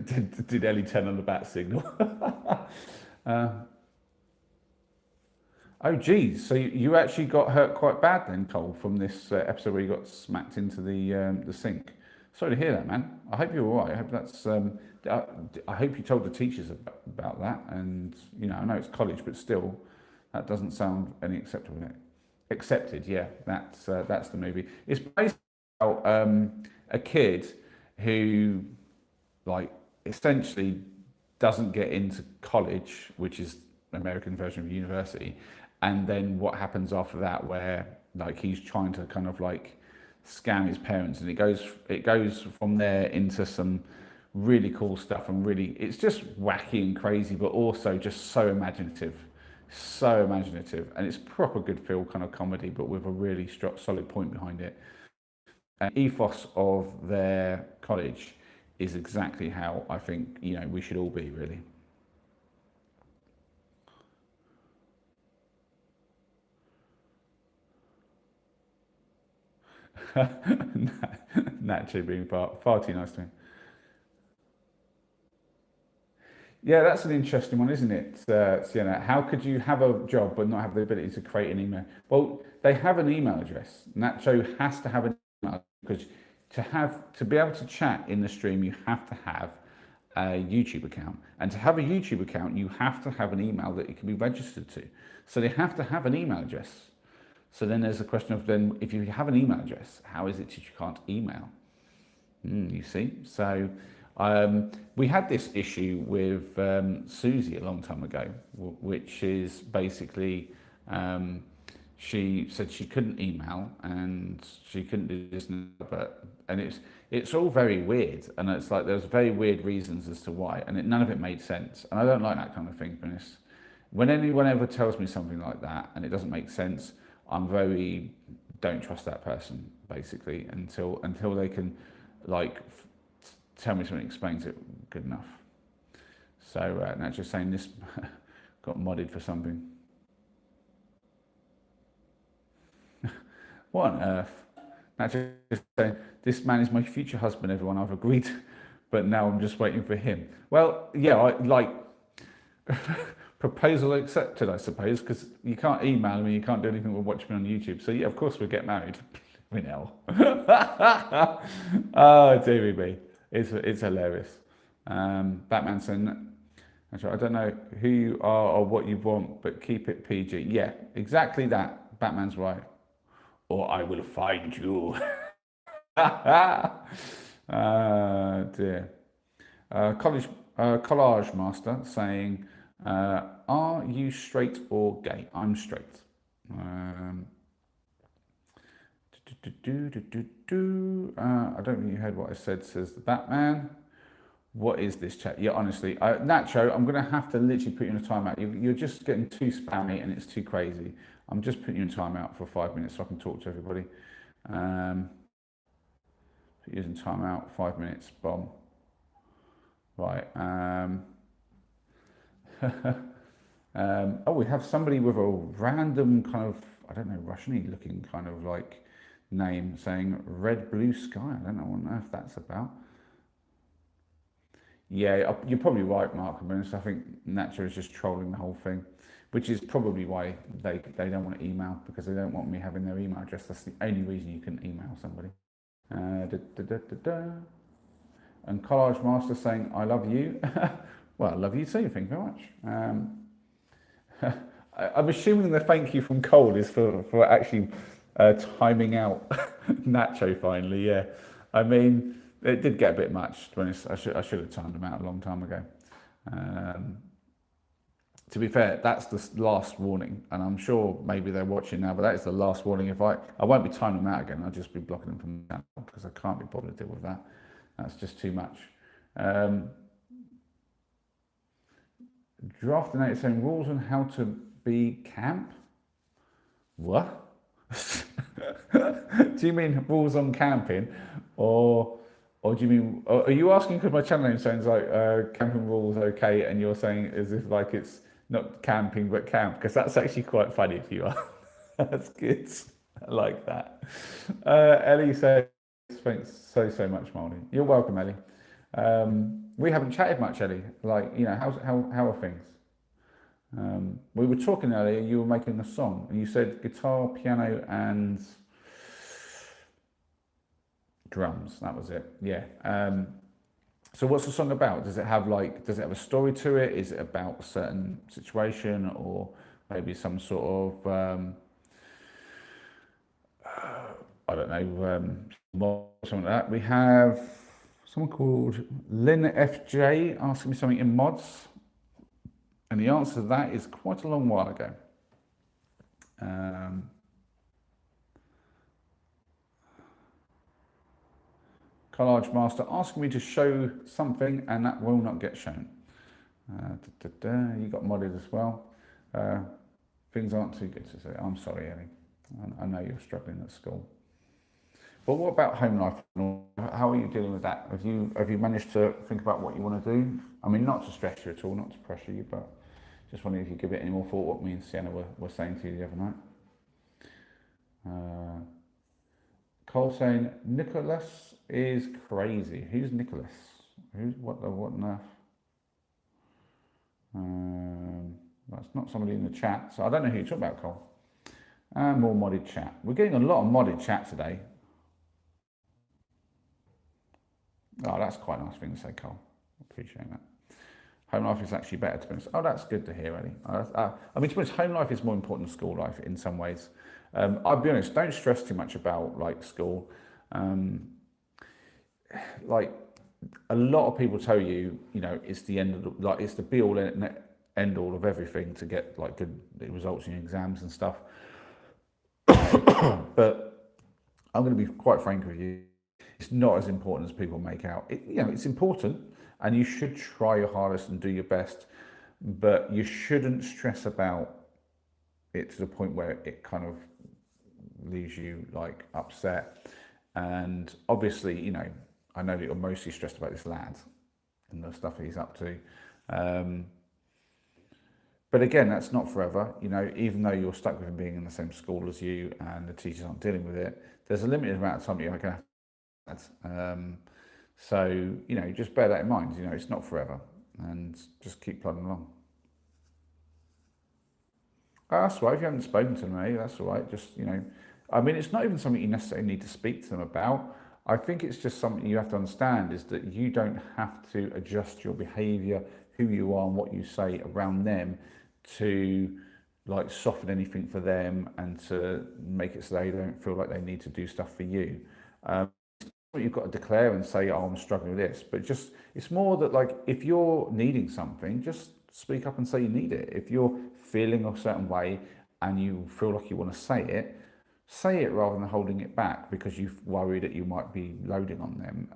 Did Ellie turn on the bat signal? Oh, geez. So you actually got hurt quite bad then, Cole, from this episode where you got smacked into the sink. Sorry to hear that, man. I hope you're all right. I hope that's. I hope you told the teachers about that. And I know it's college, but still, that doesn't sound any acceptable. Accepted, yeah. That's the movie. It's based about a kid who, like, essentially doesn't get into college, which is the American version of university, and then what happens after that, where like he's trying to kind of like scam his parents, and it goes from there into some really cool stuff, and really it's just wacky and crazy, but also just so imaginative, and it's proper good feel kind of comedy, but with a really solid point behind it. And ethos of their college is exactly how I think we should all be, really. Nacho being far too nice to me. Yeah, that's an interesting one, isn't it, Sienna? How could you have a job but not have the ability to create an email? Well, they have an email address. Nacho has to have an email, because to be able to chat in the stream, you have to have a YouTube account. And to have a YouTube account, you have to have an email that it can be registered to. So they have to have an email address. So then there's a question of, then if you have an email address, how is it that you can't email? You see? So we had this issue with Susie a long time ago, which is basically she said she couldn't email and she couldn't do this, and it's all very weird, and it's like there's very weird reasons as to why, and none of it made sense, and I don't like that kind of thing. When anyone ever tells me something like that and it doesn't make sense, I'm don't trust that person, basically, until they can tell me something explains it good enough. So that's just saying this got modded for something. What on earth? That's just saying, this man is my future husband, everyone. I've agreed, but now I'm just waiting for him. Well, yeah, proposal accepted, I suppose, because you can't email me, you can't do anything but watch me on YouTube. So yeah, of course we'll get married. We know. Oh, dearie me. It's hilarious. Batman saying, actually, I don't know who you are or what you want, but keep it PG. Yeah, exactly that. Batman's right. Or I will find you. Dear. Collage Master saying, are you straight or gay? I'm straight. I don't think you heard what I said, says the Batman. What is this chat? Yeah, honestly, Nacho, I'm going to have to literally put you in a timeout. You're just getting too spammy and it's too crazy. I'm just putting you in timeout for 5 minutes so I can talk to everybody. Put you in timeout, 5 minutes, bomb. Right. Oh, we have somebody with a random kind of, I don't know, Russian-y looking kind of like name saying red blue sky. I don't know if that's about. Yeah, you're probably right, Mark. I think Nacho is just trolling the whole thing, which is probably why they don't want to email, because they don't want me having their email address. That's the only reason you can email somebody. And Collage Master saying, I love you. Well, I love you too. Thank you very much. I'm assuming the thank you from Cole is for actually timing out Nacho finally. Yeah, I mean, it did get a bit much, to be honest. I should have timed him out a long time ago. To be fair, that's the last warning, and I'm sure maybe they're watching now, but that is the last warning. If I won't be timing them out again, I'll just be blocking them from the channel because I can't be bothered to deal with that. That's just too much. Draft note saying rules on how to be camp. What? Do you mean rules on camping, or do you mean? Are you asking because my channel name sounds like camping rules okay, and you're saying as if like it's not camping but camp? Because that's actually quite funny if you are. That's good. I like that. Ellie says, thanks so much, Molly. You're welcome, Ellie. We haven't chatted much, Ellie. Like, you know, how are things? We were talking earlier, you were making a song, and you said guitar, piano, and drums. That was it. Yeah. So what's the song about? Does it have a story to it? Is it about a certain situation, or maybe some sort of I don't know, something like that? We have someone called Lynn FJ asking me something in mods, and the answer to that is quite a long while ago. Collage Master asking me to show something, and that will not get shown. You got modded as well. Things aren't too good to say. I'm sorry, Ellie. I know you're struggling at school. But what about home life? How are you dealing with that? Have you managed to think about what you want to do? I mean, not to stress you at all, not to pressure you, but just wondering if you give it any more thought. What me and Sienna were saying to you the other night. Cole saying Nicholas is crazy. Who's Nicholas? What on earth? That's not somebody in the chat, so I don't know who you're talking about, Cole. And more modded chat. We're getting a lot of modded chat today. Oh, that's quite a nice thing to say, Cole. Appreciate that. Home life is actually better, to be honest. Oh, that's good to hear, Ellie. I mean, to be honest, home life is more important than school life in some ways. I'll be honest, don't stress too much about like school. Like a lot of people tell you, you know, it's the end of the, like it's the be all and end all of everything to get like good results in your exams and stuff. But I'm going to be quite frank with you. It's not as important as people make out. It's important, and you should try your hardest and do your best, but you shouldn't stress about it to the point where it kind of leaves you like upset. And obviously, you know, I know that you're mostly stressed about this lad and the stuff he's up to. But again, that's not forever. You know, even though you're stuck with him being in the same school as you and the teachers aren't dealing with it, there's a limited amount of time you're going to have. So, you know, just bear that in mind. You know, it's not forever, and just keep plodding along. That's all right. If you haven't spoken to them, mate, that's all right. Just, I mean, it's not even something you necessarily need to speak to them about. I think it's just something you have to understand is that you don't have to adjust your behaviour, who you are and what you say around them to like soften anything for them and to make it so they don't feel like they need to do stuff for you. You've got to declare and say, oh, I'm struggling with this, but just it's more that like if you're needing something, just speak up and say you need it. If you're feeling a certain way and you feel like you want to say it rather than holding it back because you worry that you might be loading on them.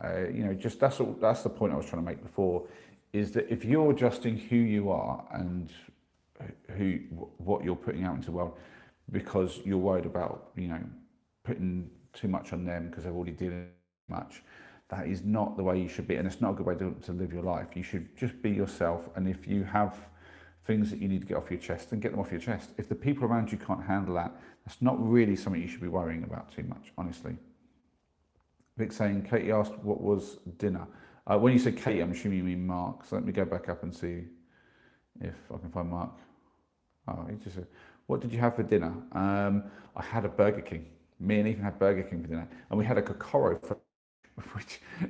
Just that's the point I was trying to make before, is that if you're adjusting who you are and what you're putting out into the world because you're worried about putting too much on them because they're already dealing much, that is not the way you should be, and it's not a good way to live your life. You should just be yourself, and if you have things that you need to get off your chest, then get them off your chest. If the people around you can't handle that, that's not really something you should be worrying about too much, honestly. Vic saying, Katie asked what was dinner. When you say Katie, I'm assuming you mean Mark, so let me go back up and see if I can find Mark. Oh, he just said, what did you have for dinner? I had a Burger King. Me and Ethan had Burger King for dinner, and we had a Kokoro for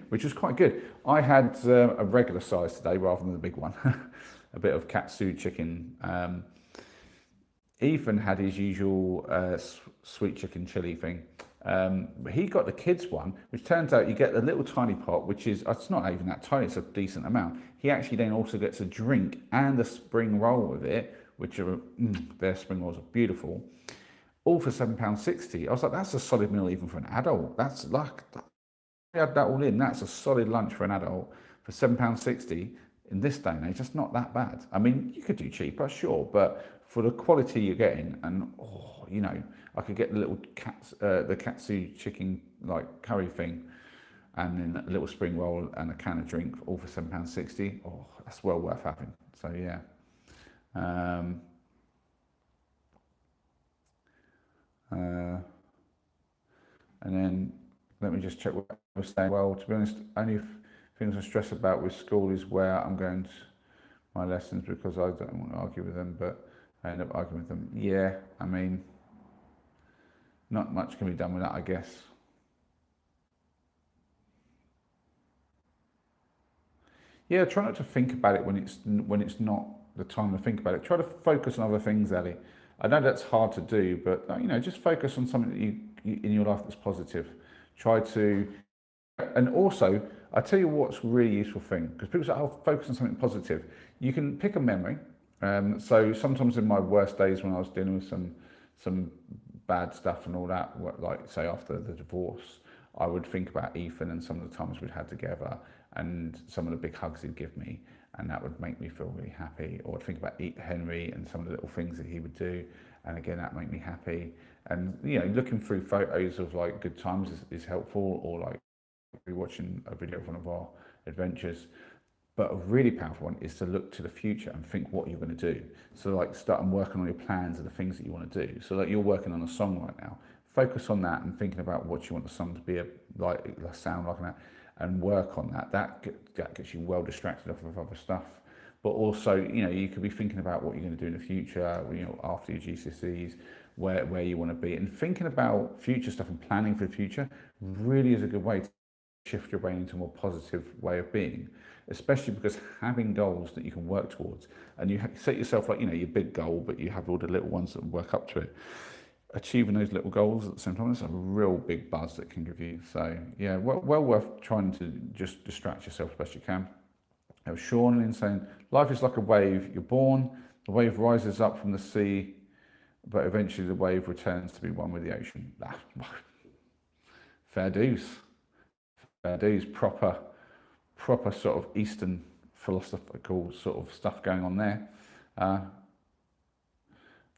which was quite good. I had a regular size today rather than the big one, a bit of katsu chicken. Ethan had his usual sweet chicken chili thing. But he got the kids one, which turns out you get the little tiny pot, which is, it's not even that tiny, it's a decent amount. He actually then also gets a drink and a spring roll with it, which are, their spring rolls are beautiful, all for £7.60. I was like, that's a solid meal even for an adult. That's like, add that all in, that's a solid lunch for an adult for £7.60 in this day and age. That's not that bad. I mean, you could do cheaper, sure, but for the quality you're getting, and I could get the little the katsu chicken like curry thing, and then a little spring roll and a can of drink, all for £7.60. Oh, that's well worth having. So yeah. And then let me just check what I was saying. Well, to be honest, only things I stress about with school is where I'm going to my lessons because I don't want to argue with them, but I end up arguing with them. Yeah, I mean, not much can be done with that, I guess. Yeah, try not to think about it when it's not the time to think about it. Try to focus on other things, Ellie. I know that's hard to do, but just focus on something that you in your life that's positive. Try to, and also, I tell you what's a really useful thing, because people say, "Oh, focus on something positive." You can pick a memory. So sometimes in my worst days when I was dealing with some bad stuff and all that, like say after the divorce, I would think about Ethan and some of the times we'd had together and some of the big hugs he'd give me, and that would make me feel really happy. Or I'd think about Henry and some of the little things that he would do, and again that made me happy. And looking through photos of like good times is helpful, or like watching a video of one of our adventures. But a really powerful one is to look to the future and think what you're going to do. So like start and working on your plans and the things that you want to do. So like you're working on a song right now, focus on that and thinking about what you want the song to be sound like that, and work on that. That gets you well distracted off of other stuff. But also, you could be thinking about what you're going to do in the future, after your GCSEs, where you want to be, and thinking about future stuff and planning for the future really is a good way to shift your brain into a more positive way of being, especially because having goals that you can work towards, and you set yourself like your big goal, but you have all the little ones that work up to it. Achieving those little goals at the same time, that's a real big buzz that can give you. So yeah, well worth trying to just distract yourself as best you can. There was Sean in saying, life is like a wave. You're born, the wave rises up from the sea, but eventually the wave returns to be one with the ocean. Fair dues. Fair dues. Proper sort of Eastern philosophical sort of stuff going on there.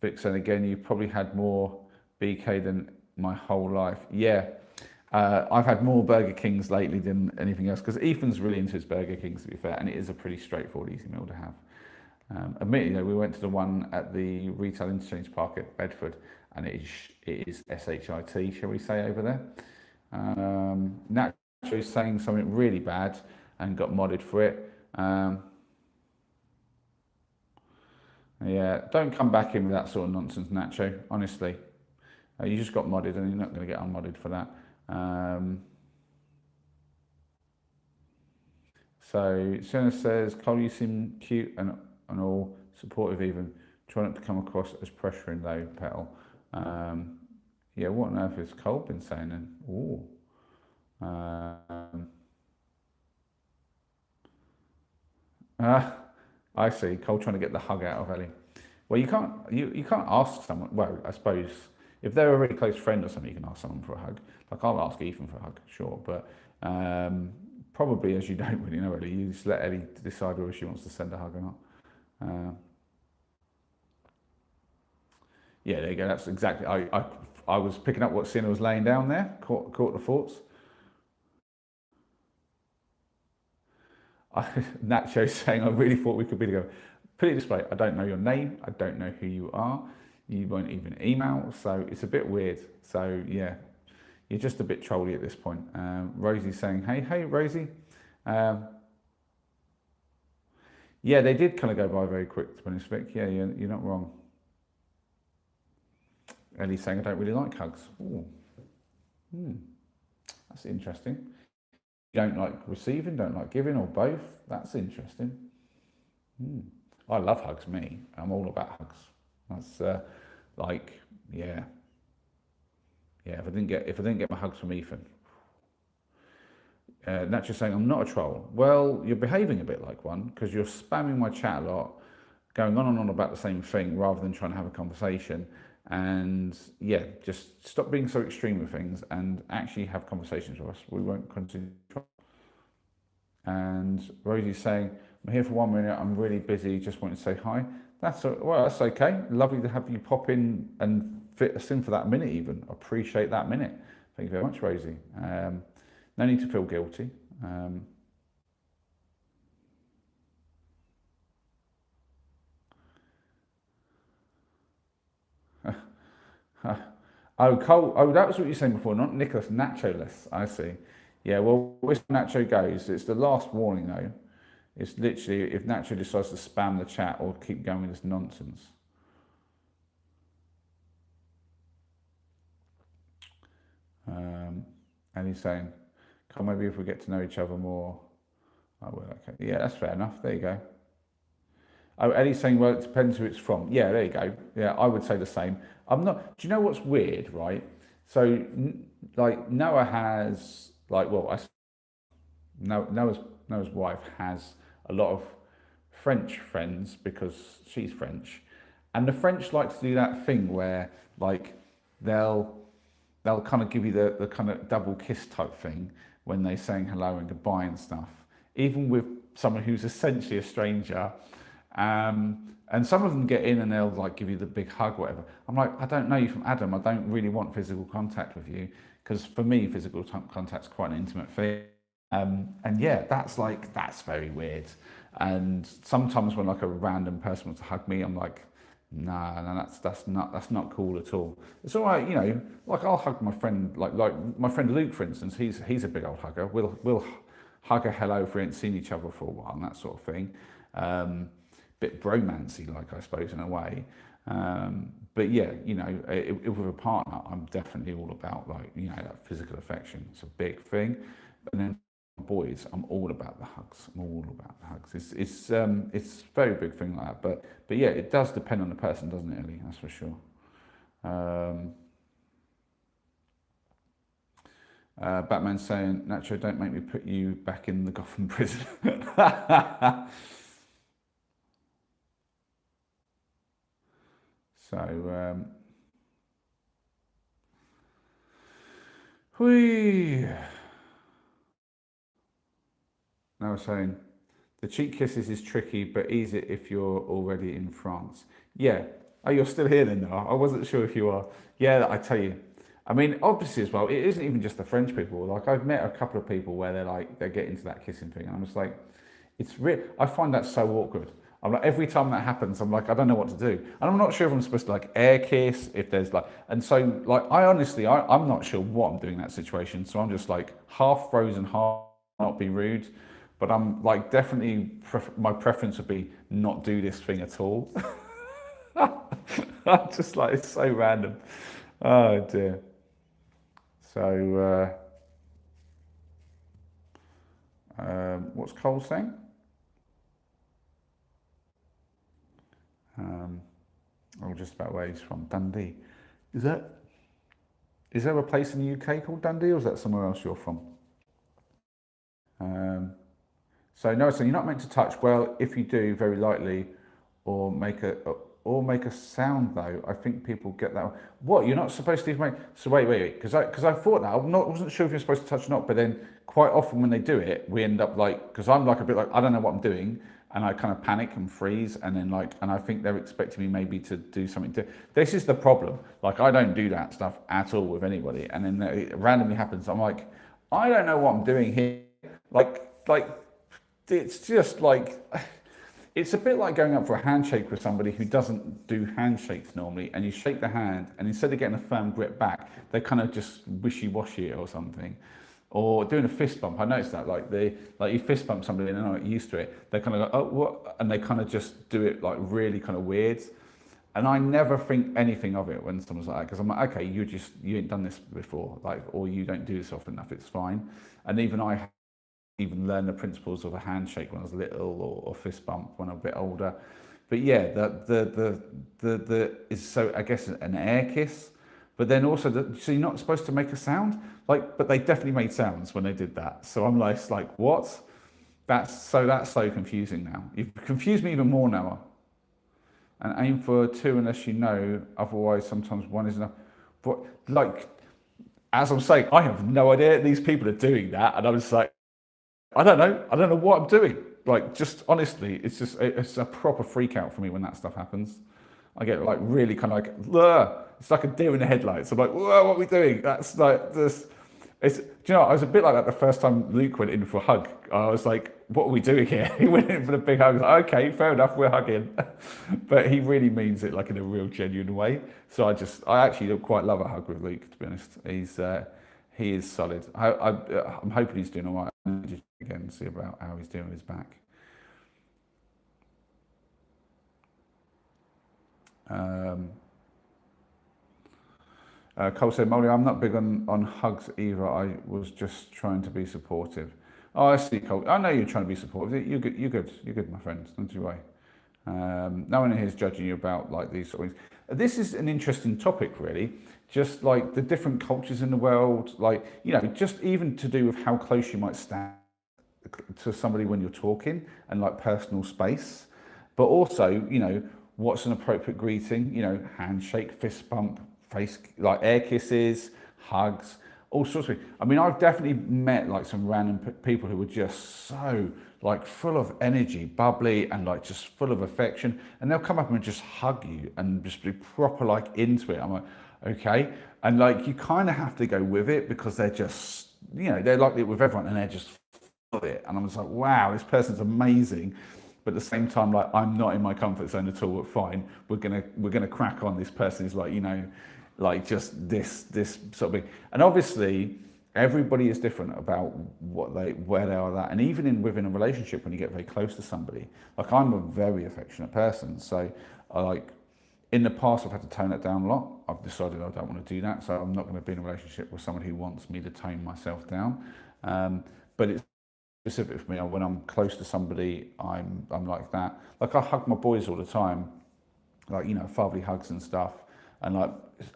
Vic said again, you probably had more BK than my whole life. Yeah, I've had more Burger Kings lately than anything else, because Ethan's really into his Burger Kings, to be fair, and it is a pretty straightforward, easy meal to have. Admittedly, though, we went to the one at the retail interchange park at Bedford, and it is SHIT, shall we say, over there. Nacho is saying something really bad and got modded for it. Yeah, don't come back in with that sort of nonsense, Nacho. Honestly, you just got modded, and you're not going to get unmodded for that. So Sienna says, Cole, you seem cute and all supportive even. Try not to come across as pressuring though, Petal. Yeah, what on earth has Cole been saying then? Ooh. I see. Cole trying to get the hug out of Ellie. Well, you can't ask someone. Well, I suppose if they're a really close friend or something, you can ask someone for a hug. Like I'll ask Ethan for a hug, sure, but probably as you don't really know Ellie, you just let Ellie decide whether she wants to send a hug or not. Yeah, there you go. That's exactly. I was picking up what Sienna was laying down there. Caught the thoughts. Nacho saying, I really thought we could be together. Put it this way, I don't know your name, I don't know who you are, you won't even email, so it's a bit weird. So yeah, you're just a bit trolly at this point. Rosie's saying, hey Rosie. Yeah, they did kind of go by very quick, to be honest, Vic. Yeah, you're not wrong. Ellie's saying, I don't really like hugs. Ooh. That's interesting. You don't like receiving, don't like giving, or both? That's interesting. I love hugs, me. I'm all about hugs. That's like, yeah. If I didn't get my hugs from Ethan. Naturally saying, I'm not a troll. Well, you're behaving a bit like one, because you're spamming my chat a lot, going on and on about the same thing, rather than trying to have a conversation. And yeah, just stop being so extreme with things and actually have conversations with us. We won't continue. And Rosie's saying, I'm here for 1 minute. I'm really busy. Just wanted to say hi. That's okay. Lovely to have you pop in and fit us in for that minute even. Appreciate that minute. Thank you very much, Rosie. No need to feel guilty. Oh, Cole. Oh, that was what you were saying before, not Nicholas. Nacho-less. I see. Yeah, well, where Nacho goes, it's the last warning though. It's literally if Nacho decides to spam the chat or keep going with this nonsense. And he's saying, "Come, maybe if we get to know each other more." Oh, well, okay. Yeah, that's fair enough. There you go. Oh, Eddie's saying, well, it depends who it's from. Yeah, there you go. Yeah, I would say the same. I'm not. Do you know what's weird, right? So, like Noah has, like, well, Noah's wife has a lot of French friends because she's French, and the French like to do that thing where like they'll kind of give you the kind of double kiss type thing when they're saying hello and goodbye and stuff, even with someone who's essentially a stranger. And some of them get in and they'll like give you the big hug, whatever. I'm like, I don't know you from Adam. I don't really want physical contact with you because for me, physical contact's quite an intimate thing. And yeah, that's very weird. And sometimes when like a random person wants to hug me, I'm like, nah, that's not cool at all. It's all right, you know. Like I'll hug my friend, like my friend Luke, for instance. He's a big old hugger. We'll hug a hello if we ain't seen each other for a while and that sort of thing. Bit bromancy, like I suppose in a way. But yeah, you know, with a partner, I'm definitely all about like that physical affection. It's a big thing. And then boys, I'm all about the hugs. I'm all about the hugs. It's a very big thing like that. But yeah, it does depend on the person, doesn't it, Ellie? That's for sure. Batman's saying, Nacho, don't make me put you back in the Gotham prison. So, now we're saying, the cheek kisses is tricky, but easy if you're already in France. Yeah. Oh, you're still here then, though. I wasn't sure if you are. Yeah, I tell you. I mean, obviously as well, it isn't even just the French people. Like, I've met a couple of people where they get into that kissing thing, and I'm just like, I find that so awkward. I'm like, every time that happens, I'm like, I don't know what to do. And I'm not sure if I'm supposed to like air kiss, if there's like, and so like, I'm not sure what I'm doing in that situation. So I'm just like half frozen, half not be rude. But I'm like, definitely, my preference would be not do this thing at all. I'm just like, it's so random. Oh dear. So, what's Cole saying? Oh, just about where he's from. Dundee. Is that? Is there a place in the UK called Dundee, or is that somewhere else you're from? So no, so you're not meant to touch. Well, if you do, very lightly, or make a sound though. I think people get that. What, you're not supposed to even make? So wait, because I thought that wasn't sure if you're supposed to touch or not. But then quite often when they do it, we end up like, because I'm like a bit like, I don't know what I'm doing, and I kind of panic and freeze, and then like, and I think they're expecting me maybe to do something. This is the problem. Like, I don't do that stuff at all with anybody, and then it randomly happens. I'm like, I don't know what I'm doing here. Like it's just like, it's a bit like going up for a handshake with somebody who doesn't do handshakes normally, and you shake the hand, and instead of getting a firm grip back, they kind of just wishy-washy it or something. Or doing a fist bump. I noticed that, like you fist bump somebody and they're not used to it. They kind of go, oh, what? And they kind of just do it like really kind of weird. And I never think anything of it when someone's like that, because I'm like, okay, you ain't done this before, like, or you don't do this often enough. It's fine. And even I even learned the principles of a handshake when I was little, or fist bump when I'm a bit older. But yeah, the is, so I guess an air kiss. But then also, so you're not supposed to make a sound, like, but they definitely made sounds when they did that. So I'm like, what? That's so confusing now. You've confused me even more, Noah. And aim for 2 unless you know, otherwise sometimes 1 is enough. But like, as I'm saying, I have no idea these people are doing that, and I'm just like, I don't know what I'm doing. Like, just honestly, it's a proper freak out for me when that stuff happens. I get like really kind of like, ugh. It's like a deer in the headlights. I'm like, whoa, what are we doing? That's like this. Do you know, I was a bit like that the first time Luke went in for a hug. I was like, what are we doing here? He went in for the big hug. I was like, okay, fair enough, we're hugging. But he really means it like in a real genuine way. So I actually quite love a hug with Luke, to be honest. He is solid. I'm hoping he's doing all right. Just again, see about how he's doing with his back. Cole said, Molly, I'm not big on hugs either. I was just trying to be supportive. Oh, I see, Cole. I know you're trying to be supportive. You're good, my friend. Don't you worry. No one here is judging you about like these sort of things. This is an interesting topic, really. Just like the different cultures in the world, like, you know, just even to do with how close you might stand to somebody when you're talking, and like personal space. But also, you know, what's an appropriate greeting? You know, handshake, fist bump, face, like air kisses, hugs, all sorts of things. I mean, I've definitely met like some random people who were just so like full of energy, bubbly, and like just full of affection, and they'll come up and just hug you and just be proper like into it. I'm like, okay. And like, you kind of have to go with it, because they're just, you know, they're like it with everyone, and they're just full of it. And I'm just like, wow, this person's amazing. But at the same time, like, I'm not in my comfort zone at all. But fine, we're gonna crack on. This person is like, you know, like just this sort of thing. And obviously, everybody is different about where they are at. And even within a relationship, when you get very close to somebody, like, I'm a very affectionate person, so I like. In the past, I've had to tone it down a lot. I've decided I don't want to do that, so I'm not going to be in a relationship with someone who wants me to tone myself down. But it's specific for me. When I'm close to somebody, I'm like that. Like, I hug my boys all the time, like, you know, fatherly hugs and stuff. And like,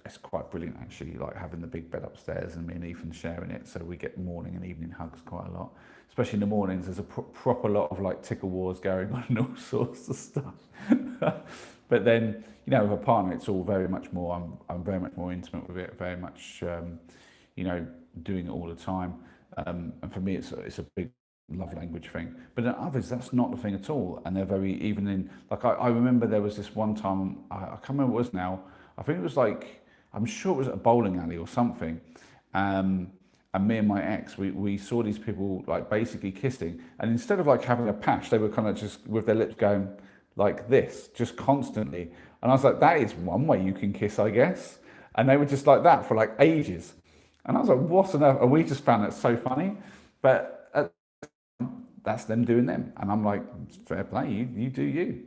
it's quite brilliant actually, like having the big bed upstairs and me and Ethan sharing it. So we get morning and evening hugs quite a lot. Especially in the mornings, there's a proper lot of like tickle wars going on and all sorts of stuff. But then, you know, with a partner, it's all very much more, I'm very much more intimate with it, very much, you know, doing it all the time. And for me, it's a big love language thing. But in others, that's not the thing at all. And they're very, even in, like, I remember there was this one time, I can't remember what it was now, I think it was like, I'm sure it was at a bowling alley or something. And me and my ex, we saw these people like basically kissing. And instead of like having a patch, they were kind of just with their lips going like this, just constantly. And I was like, that is one way you can kiss, I guess. And they were just like that for like ages. And I was like, what on earth? And we just found that so funny. But that's them doing them. And I'm like, fair play, you do you.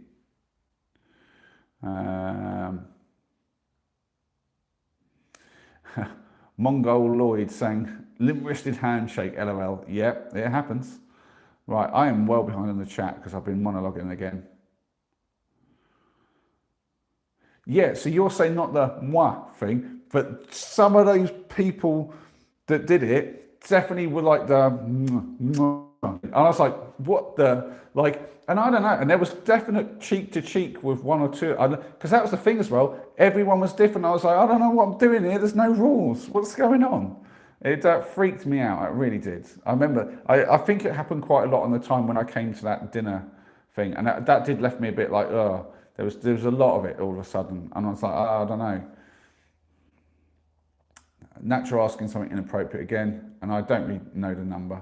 Mongol Lloyd saying, limp-wristed handshake, LOL. Yep, it happens. Right, I am well behind in the chat because I've been monologuing again. Yeah, so you're saying not the moi thing, but some of those people that did it definitely were like the mwah. And I was like, what the, like, and I don't know, and there was definite cheek to cheek with one or two, because that was the thing as well, everyone was different. I was like, I don't know what I'm doing here, there's no rules, what's going on? It freaked me out, it really did. I remember, I think it happened quite a lot on the time when I came to that dinner thing, and that did left me a bit like, oh, there was a lot of it all of a sudden, and I was like, oh, I don't know. Natural asking something inappropriate again, and I don't really know the number.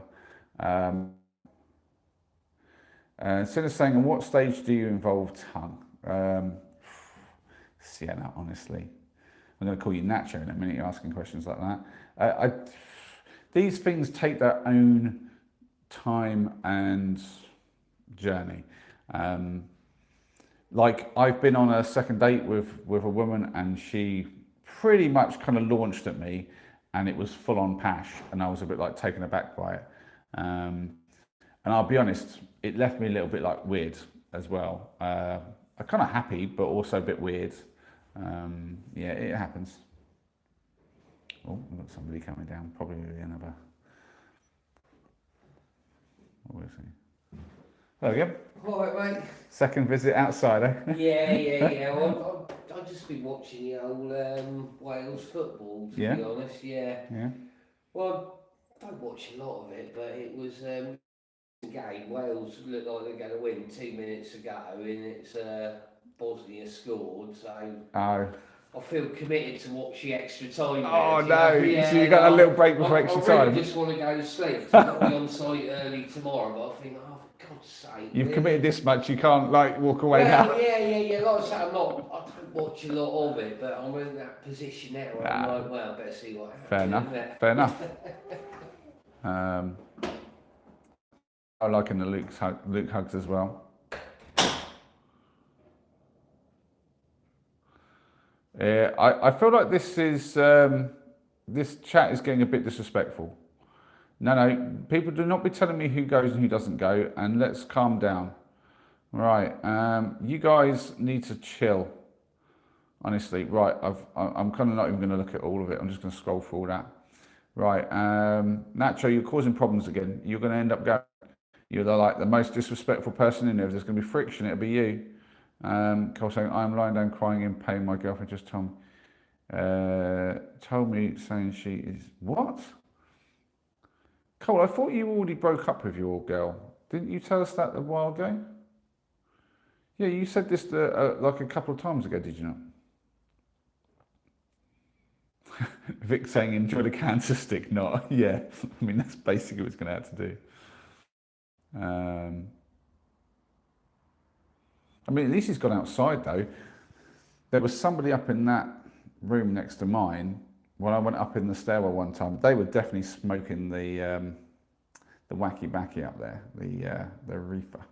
Instead of saying, at what stage do you involve tongue? Sienna, honestly. I'm going to call you Nacho in a minute, you're asking questions like that. These things take their own time and journey. Like, I've been on a second date with a woman, and she pretty much kind of launched at me, and it was full on pash, and I was a bit like taken aback by it. And I'll be honest, it left me a little bit like weird as well. I'm kind of happy, but also a bit weird. Yeah, it happens. Oh, I've got somebody coming down, probably another. What is he? There we go.
All right, mate.
Second visit outside, eh?
Yeah. Well, I've just been watching the old Wales football, to be honest. Yeah. Well, I don't watch a lot of it, but it was a game. Wales looked like they're going to win 2 minutes ago, and it's Bosnia scored. So I feel committed to watch the extra time.
Oh no! Yeah, so you got a little break before extra time.
I really just want to go to sleep. I'll be on site early tomorrow, but I think, oh, for God's sake!
You've committed this much, you can't like walk away now.
Yeah. Like I say, I don't watch a lot of it, but I'm in that position now where I'm like, well, I better see what happens.
Fair enough. I like in the Luke hugs as well. I feel like this chat is getting a bit disrespectful. No, people do not be telling me who goes and who doesn't go, and let's calm down. Right, you guys need to chill. Honestly, right, I'm kind of not even going to look at all of it. I'm just going to scroll through all that. Right, Nacho, you're causing problems again. You're going to end up going. You're like the most disrespectful person in there. If there's going to be friction, it'll be you. Cole saying, I'm lying down crying in pain. My girlfriend just told me saying she is what? Cole, I thought you already broke up with your girl. Didn't you tell us that a while ago? Yeah, you said this like a couple of times ago, did you not? Vic saying, enjoy the cancer stick, not. Yeah, I mean, that's basically what it's going to have to do. I mean, at least he's gone outside, though. There was somebody up in that room next to mine. When I went up in the stairwell one time, they were definitely smoking the wacky backy up there, the reefer.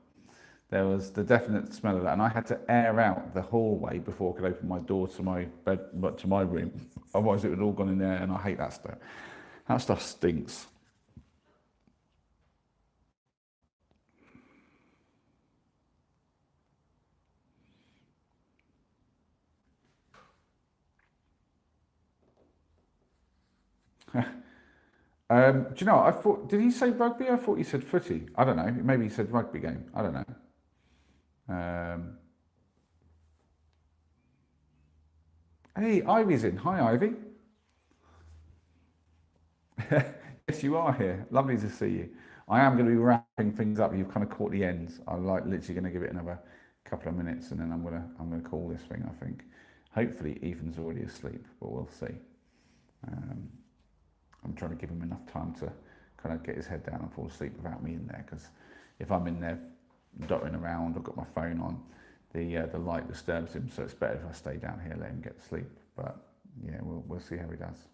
There was the definite smell of that, and I had to air out the hallway before I could open my door to my bed, but to my room. Otherwise, it would all gone in there, and I hate that stuff. That stuff stinks. Do you know, I thought, did he say rugby? I thought he said footy. I don't know. Maybe he said rugby game. I don't know. Hey, Ivy's in. Hi, Ivy. Yes, you are here. Lovely to see you. I am going to be wrapping things up. You've kind of caught the ends. I'm like literally going to give it another couple of minutes, and then I'm going to call this thing, I think. Hopefully, Ethan's already asleep, but we'll see. I'm trying to give him enough time to kind of get his head down and fall asleep without me in there, because if I'm in there dotting around, I've got my phone on, the light disturbs him, so it's better if I stay down here, let him get to sleep. But yeah, we'll see how he does.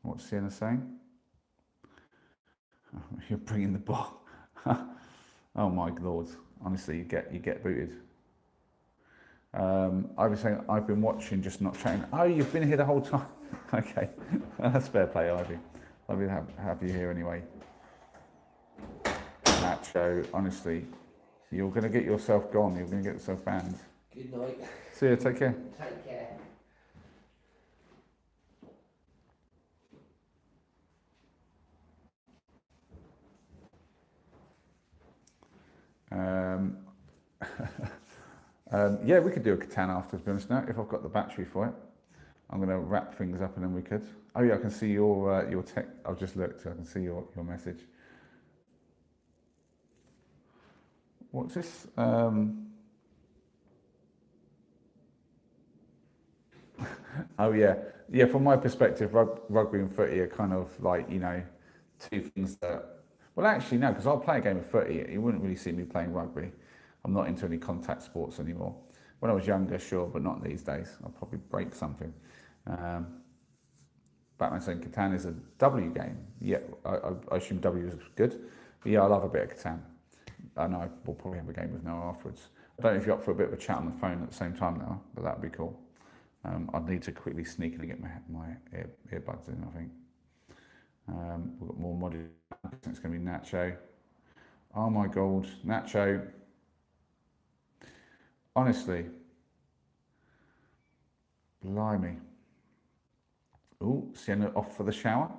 What's Sienna saying? Oh, you're bringing the ball. Oh my lord! Honestly, you get booted. I was saying I've been watching, just not chatting. Oh, you've been here the whole time. Okay, that's fair play, Ivy. Lovely to have you here anyway. Nacho, honestly, you're going to get yourself gone. You're going to get yourself banned.
Good night.
See you. Take care.
Take care.
Yeah, we could do a Catan after, to be honest now, if I've got the battery for it. I'm going to wrap things up and then we could. Oh yeah, I can see your tech. I've just looked, so I can see your message. What's this? Oh yeah, yeah. From my perspective, rugby and footy are kind of like, you know, two things that. Well, actually no, because I'll play a game of footy. You wouldn't really see me playing rugby. I'm not into any contact sports anymore. When I was younger, sure, but not these days. I'll probably break something. Batman saying Catan is a W game. Yeah, I assume W is good. But yeah, I love a bit of Catan. I know we'll probably have a game with Noah afterwards. I don't know if you're up for a bit of a chat on the phone at the same time now, but that'd be cool. I'd need to quickly sneak in and get my earbuds in, I think. We've got more modded. It's going to be Nacho. Oh my God, Nacho. Honestly. Blimey. Oh, Sienna off for the shower.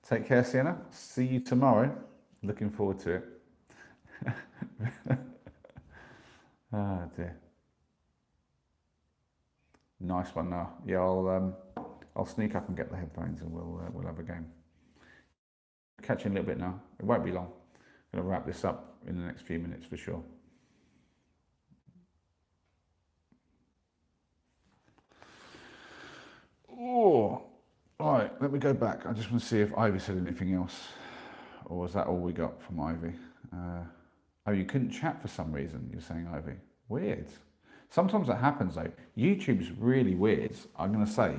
Take care, Sienna. See you tomorrow. Looking forward to it. Oh dear. Nice one now. Yeah, I'll sneak up and get the headphones and we'll have a game. Catch you in a little bit now. It won't be long. I'm gonna wrap this up in the next few minutes for sure. Oh, all right. Let me go back. I just want to see if Ivy said anything else, or was that all we got from Ivy? Oh, you couldn't chat for some reason. You're saying, Ivy. Weird. Sometimes that happens though. YouTube's really weird. I'm gonna say.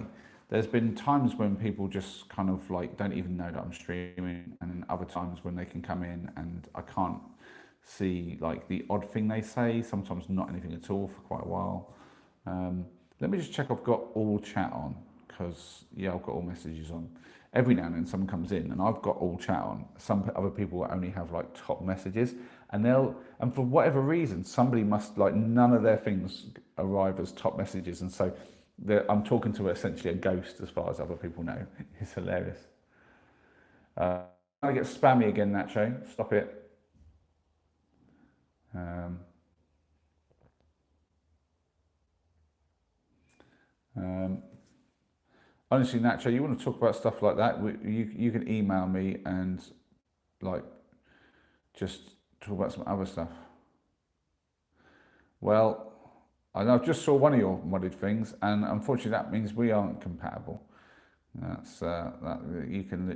There's been times when people just kind of like don't even know that I'm streaming, and then other times when they can come in and I can't see like the odd thing they say. Sometimes not anything at all for quite a while. Let me just check I've got all chat on, because yeah, I've got all messages on. Every now and then someone comes in and I've got all chat on. Some other people only have like top messages, and for whatever reason, somebody must like none of their things arrive as top messages, and so I'm talking to essentially a ghost as far as other people know. It's hilarious. I get spammy again, Nacho. Stop it. Honestly, Nacho, you want to talk about stuff like that? You can email me and like just talk about some other stuff. Well, I just saw one of your modded things, and unfortunately, that means we aren't compatible. That's that you can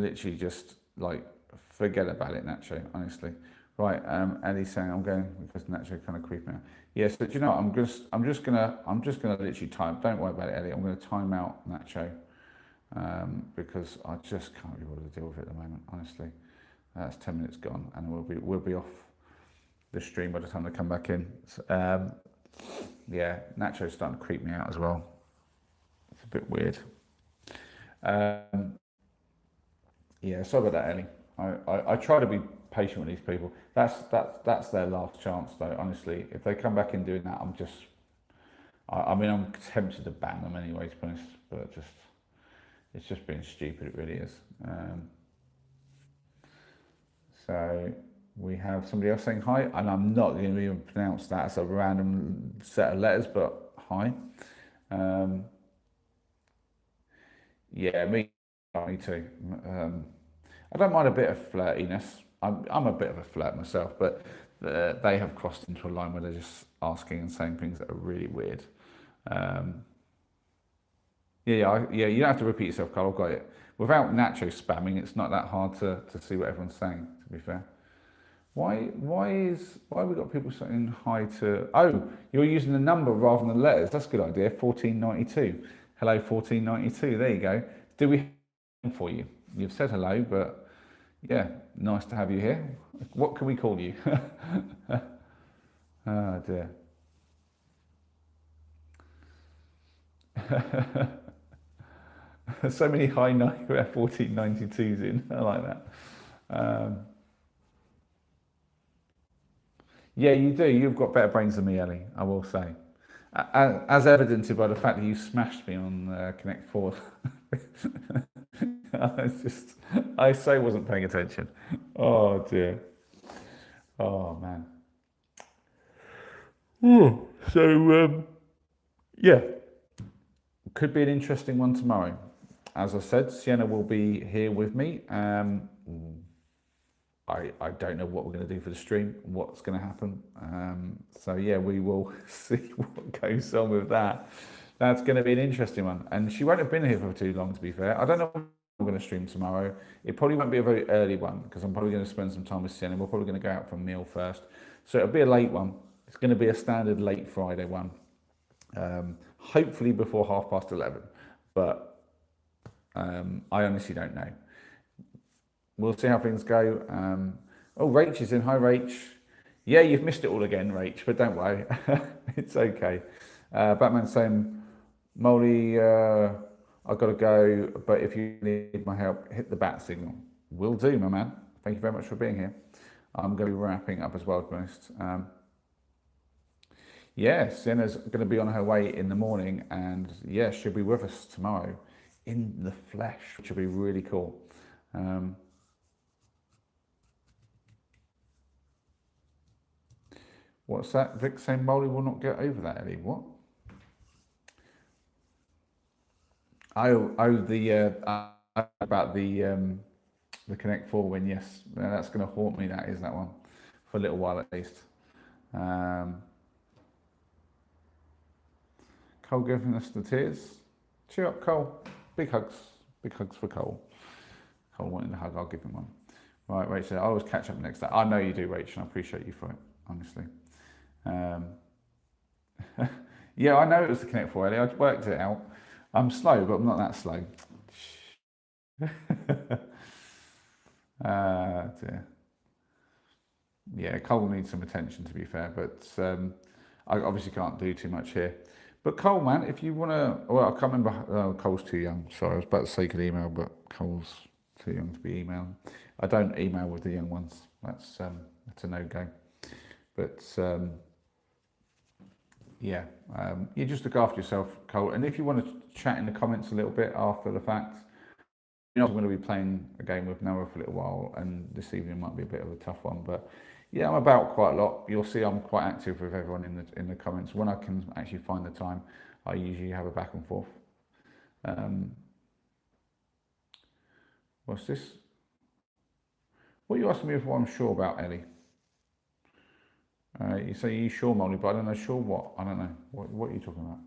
literally just like forget about it, Nacho. Honestly, right? Eddie's saying I'm going because Nacho kind of creeping out. Yes, but you know, I'm just gonna literally time. Don't worry about it, Eddie. I'm gonna time out Nacho because I just can't be able to deal with it at the moment. Honestly, that's 10 minutes gone, and we'll be off the stream by the time they come back in. So, yeah, Nacho's starting to creep me out as well. It's a bit weird. Yeah, sorry about that, Ellie. I try to be patient with these people. That's their last chance, though. Honestly, if they come back in doing that, I mean, I'm tempted to ban them anyway, to be honest. But it's just being stupid. It really is. So we have somebody else saying hi, and I'm not going to even pronounce that as a random set of letters, but hi. Yeah, me too. I don't mind a bit of flirtiness. I'm a bit of a flirt myself, but they have crossed into a line where they're just asking and saying things that are really weird. Yeah, you don't have to repeat yourself, Carl. I've got it. Without Nacho spamming, it's not that hard to see what everyone's saying, to be fair. Why have we got people saying hi to... Oh, you're using the number rather than the letters. That's a good idea. 1492. Hello, 1492. There you go. Do we have for you? You've said hello, but yeah, nice to have you here. What can we call you? Oh dear. So many high 1492s in. I like that. Yeah, you do. You've got better brains than me, Ellie, I will say. As evidenced by the fact that you smashed me on Connect 4. I so wasn't paying attention. Oh dear. Oh man. Yeah, could be an interesting one tomorrow. As I said, Sienna will be here with me. I don't know what we're going to do for the stream, what's going to happen. So yeah, we will see what goes on with that. That's going to be an interesting one. And she won't have been here for too long, to be fair. I don't know when I'm going to stream tomorrow. It probably won't be a very early one because I'm probably going to spend some time with Sienna. We're probably going to go out for a meal first. So it'll be a late one. It's going to be a standard late Friday one. Hopefully before 11:30. But I honestly don't know. We'll see how things go. Oh, Rach is in. Hi, Rach. Yeah, you've missed it all again, Rach, but don't worry. It's okay. Batman's saying, Molly, I've got to go, but if you need my help, hit the bat signal. Will do, my man. Thank you very much for being here. I'm going to be wrapping up as well, to be honest. Yeah, Sienna's going to be on her way in the morning, and yeah, she'll be with us tomorrow in the flesh, which will be really cool. What's that? Vic saying Molly will not get over that, Ellie. What? About the Connect 4 win. Yes, that's going to haunt me. That is that one for a little while at least. Cole giving us the tears. Cheer up, Cole. Big hugs. Big hugs for Cole. Cole wanting a hug. I'll give him one. Right, Rachel. I always catch up next time. I know you do, Rachel. I appreciate you for it, honestly. Yeah, I know it was the Connect 4, Ellie. I worked it out. I'm slow, but I'm not that slow. Dear. Yeah, Cole needs some attention, to be fair, but I obviously can't do too much here. But Cole, man, if you want to... Well, I can't remember... Cole's too young. Sorry, I was about to say you could email, but Cole's too young to be emailed. I don't email with the young ones. That's a no-go. But... yeah, you just look after yourself, Cole. And if you want to chat in the comments a little bit after the fact, you know, I'm going to be playing a game with Noah for a little while, and this evening might be a bit of a tough one. But yeah, I'm about quite a lot. You'll see I'm quite active with everyone in the comments. When I can actually find the time, I usually have a back and forth. What's this? What are you asking me for? I'm sure about, Ellie. You say you sure, Molly, but I don't know sure what. I don't know. What are you talking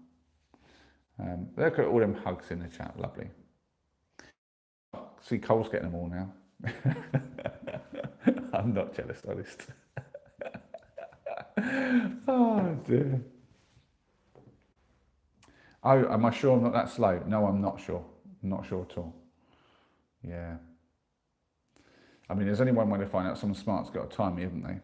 about? Look at all them hugs in the chat. Lovely. See, Cole's getting them all now. I'm not jealous, honest. Oh, dear. Oh, am I sure I'm not that slow? No, I'm not sure. I'm not sure at all. Yeah. I mean, there's only one way to find out someone smart's got to time me, haven't they?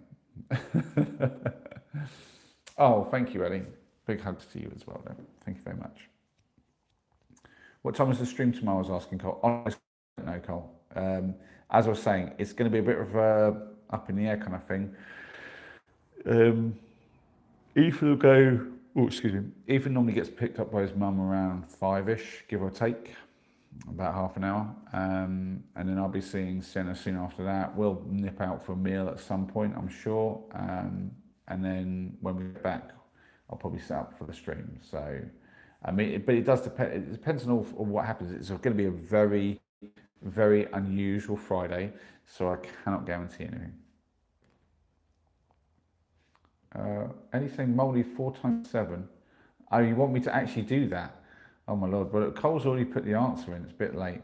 Oh, thank you, Ellie. Big hugs to you as well, then. Thank you very much. What time is the stream tomorrow? I was asking Cole. Honestly, I don't know, Cole. As I was saying, it's going to be a bit of a up in the air kind of thing. Ethan will go. Oh, excuse me. Ethan normally gets picked up by his mum around 5ish, give or take, about half an hour, and then I'll be seeing Sienna soon after that. We'll nip out for a meal at some point, I'm sure, and then when we get back, I'll probably set up for the stream. So, I mean, but it does depend. It depends on what happens. It's going to be a very, very unusual Friday, so I cannot guarantee anything. Anything moldy 4 times 7? Oh, you want me to actually do that? Oh my Lord, but Cole's already put the answer in, it's a bit late.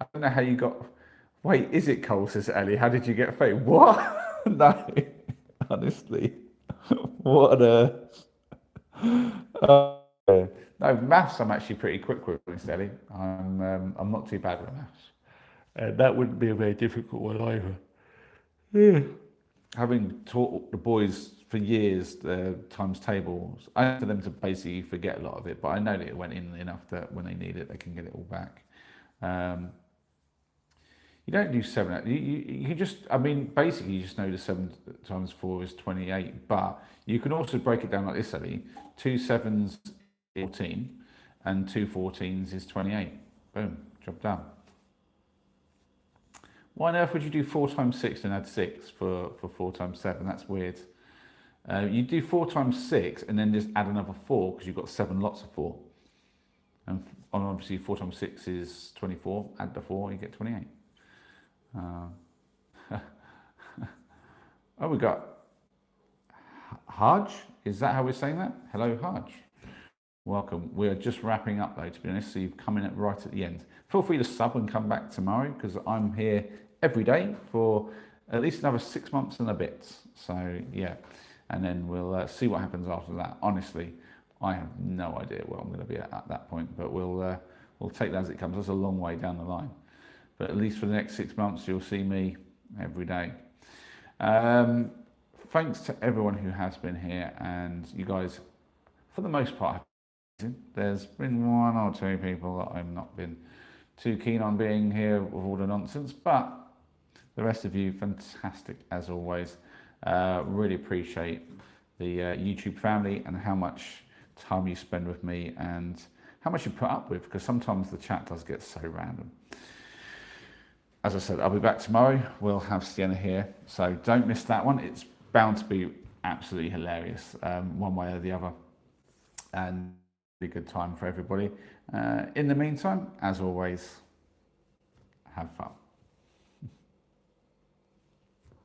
I don't know how you got... Wait, is it Cole, says Ellie? How did you get fate? What? No, honestly. What a... no, maths I'm actually pretty quick with, Ellie. I'm not too bad with maths. And that wouldn't be a very difficult one either. Yeah. Having taught the boys for years the times tables, I know for them to basically forget a lot of it, but I know that it went in enough that when they need it, they can get it all back. You don't do 7. You just, I mean, basically you just know the 7 times 4 is 28, but you can also break it down like this, Ellie. 2 7s is 14, and 2 14s is 28. Boom, job done. Why on earth would you do 4 times 6 and add 6 for 4 times 7? That's weird. You do 4 times 6 and then just add another 4 because you've got 7 lots of 4. And obviously 4 times 6 is 24. Add the 4, you get 28. Oh, we got Haj. Is that how we're saying that? Hello, Haj. Welcome. We're just wrapping up though, to be honest, so you've come in right at the end. Feel free to sub and come back tomorrow because I'm here every day for at least another 6 months and a bit. So yeah, and then we'll see what happens after that. Honestly, I have no idea where I'm going to be at that point, but we'll take that as it comes. That's a long way down the line, but at least for the next 6 months, you'll see me every day. Thanks to everyone who has been here, and you guys, for the most part, there's been 1 or 2 people that I've not been too keen on being here with all the nonsense, but the rest of you, fantastic as always. Really appreciate the YouTube family and how much time you spend with me and how much you put up with, because sometimes the chat does get so random. As I said, I'll be back tomorrow. We'll have Sienna here, so don't miss that one. It's bound to be absolutely hilarious, one way or the other, and be a good time for everybody. In the meantime, as always, have fun.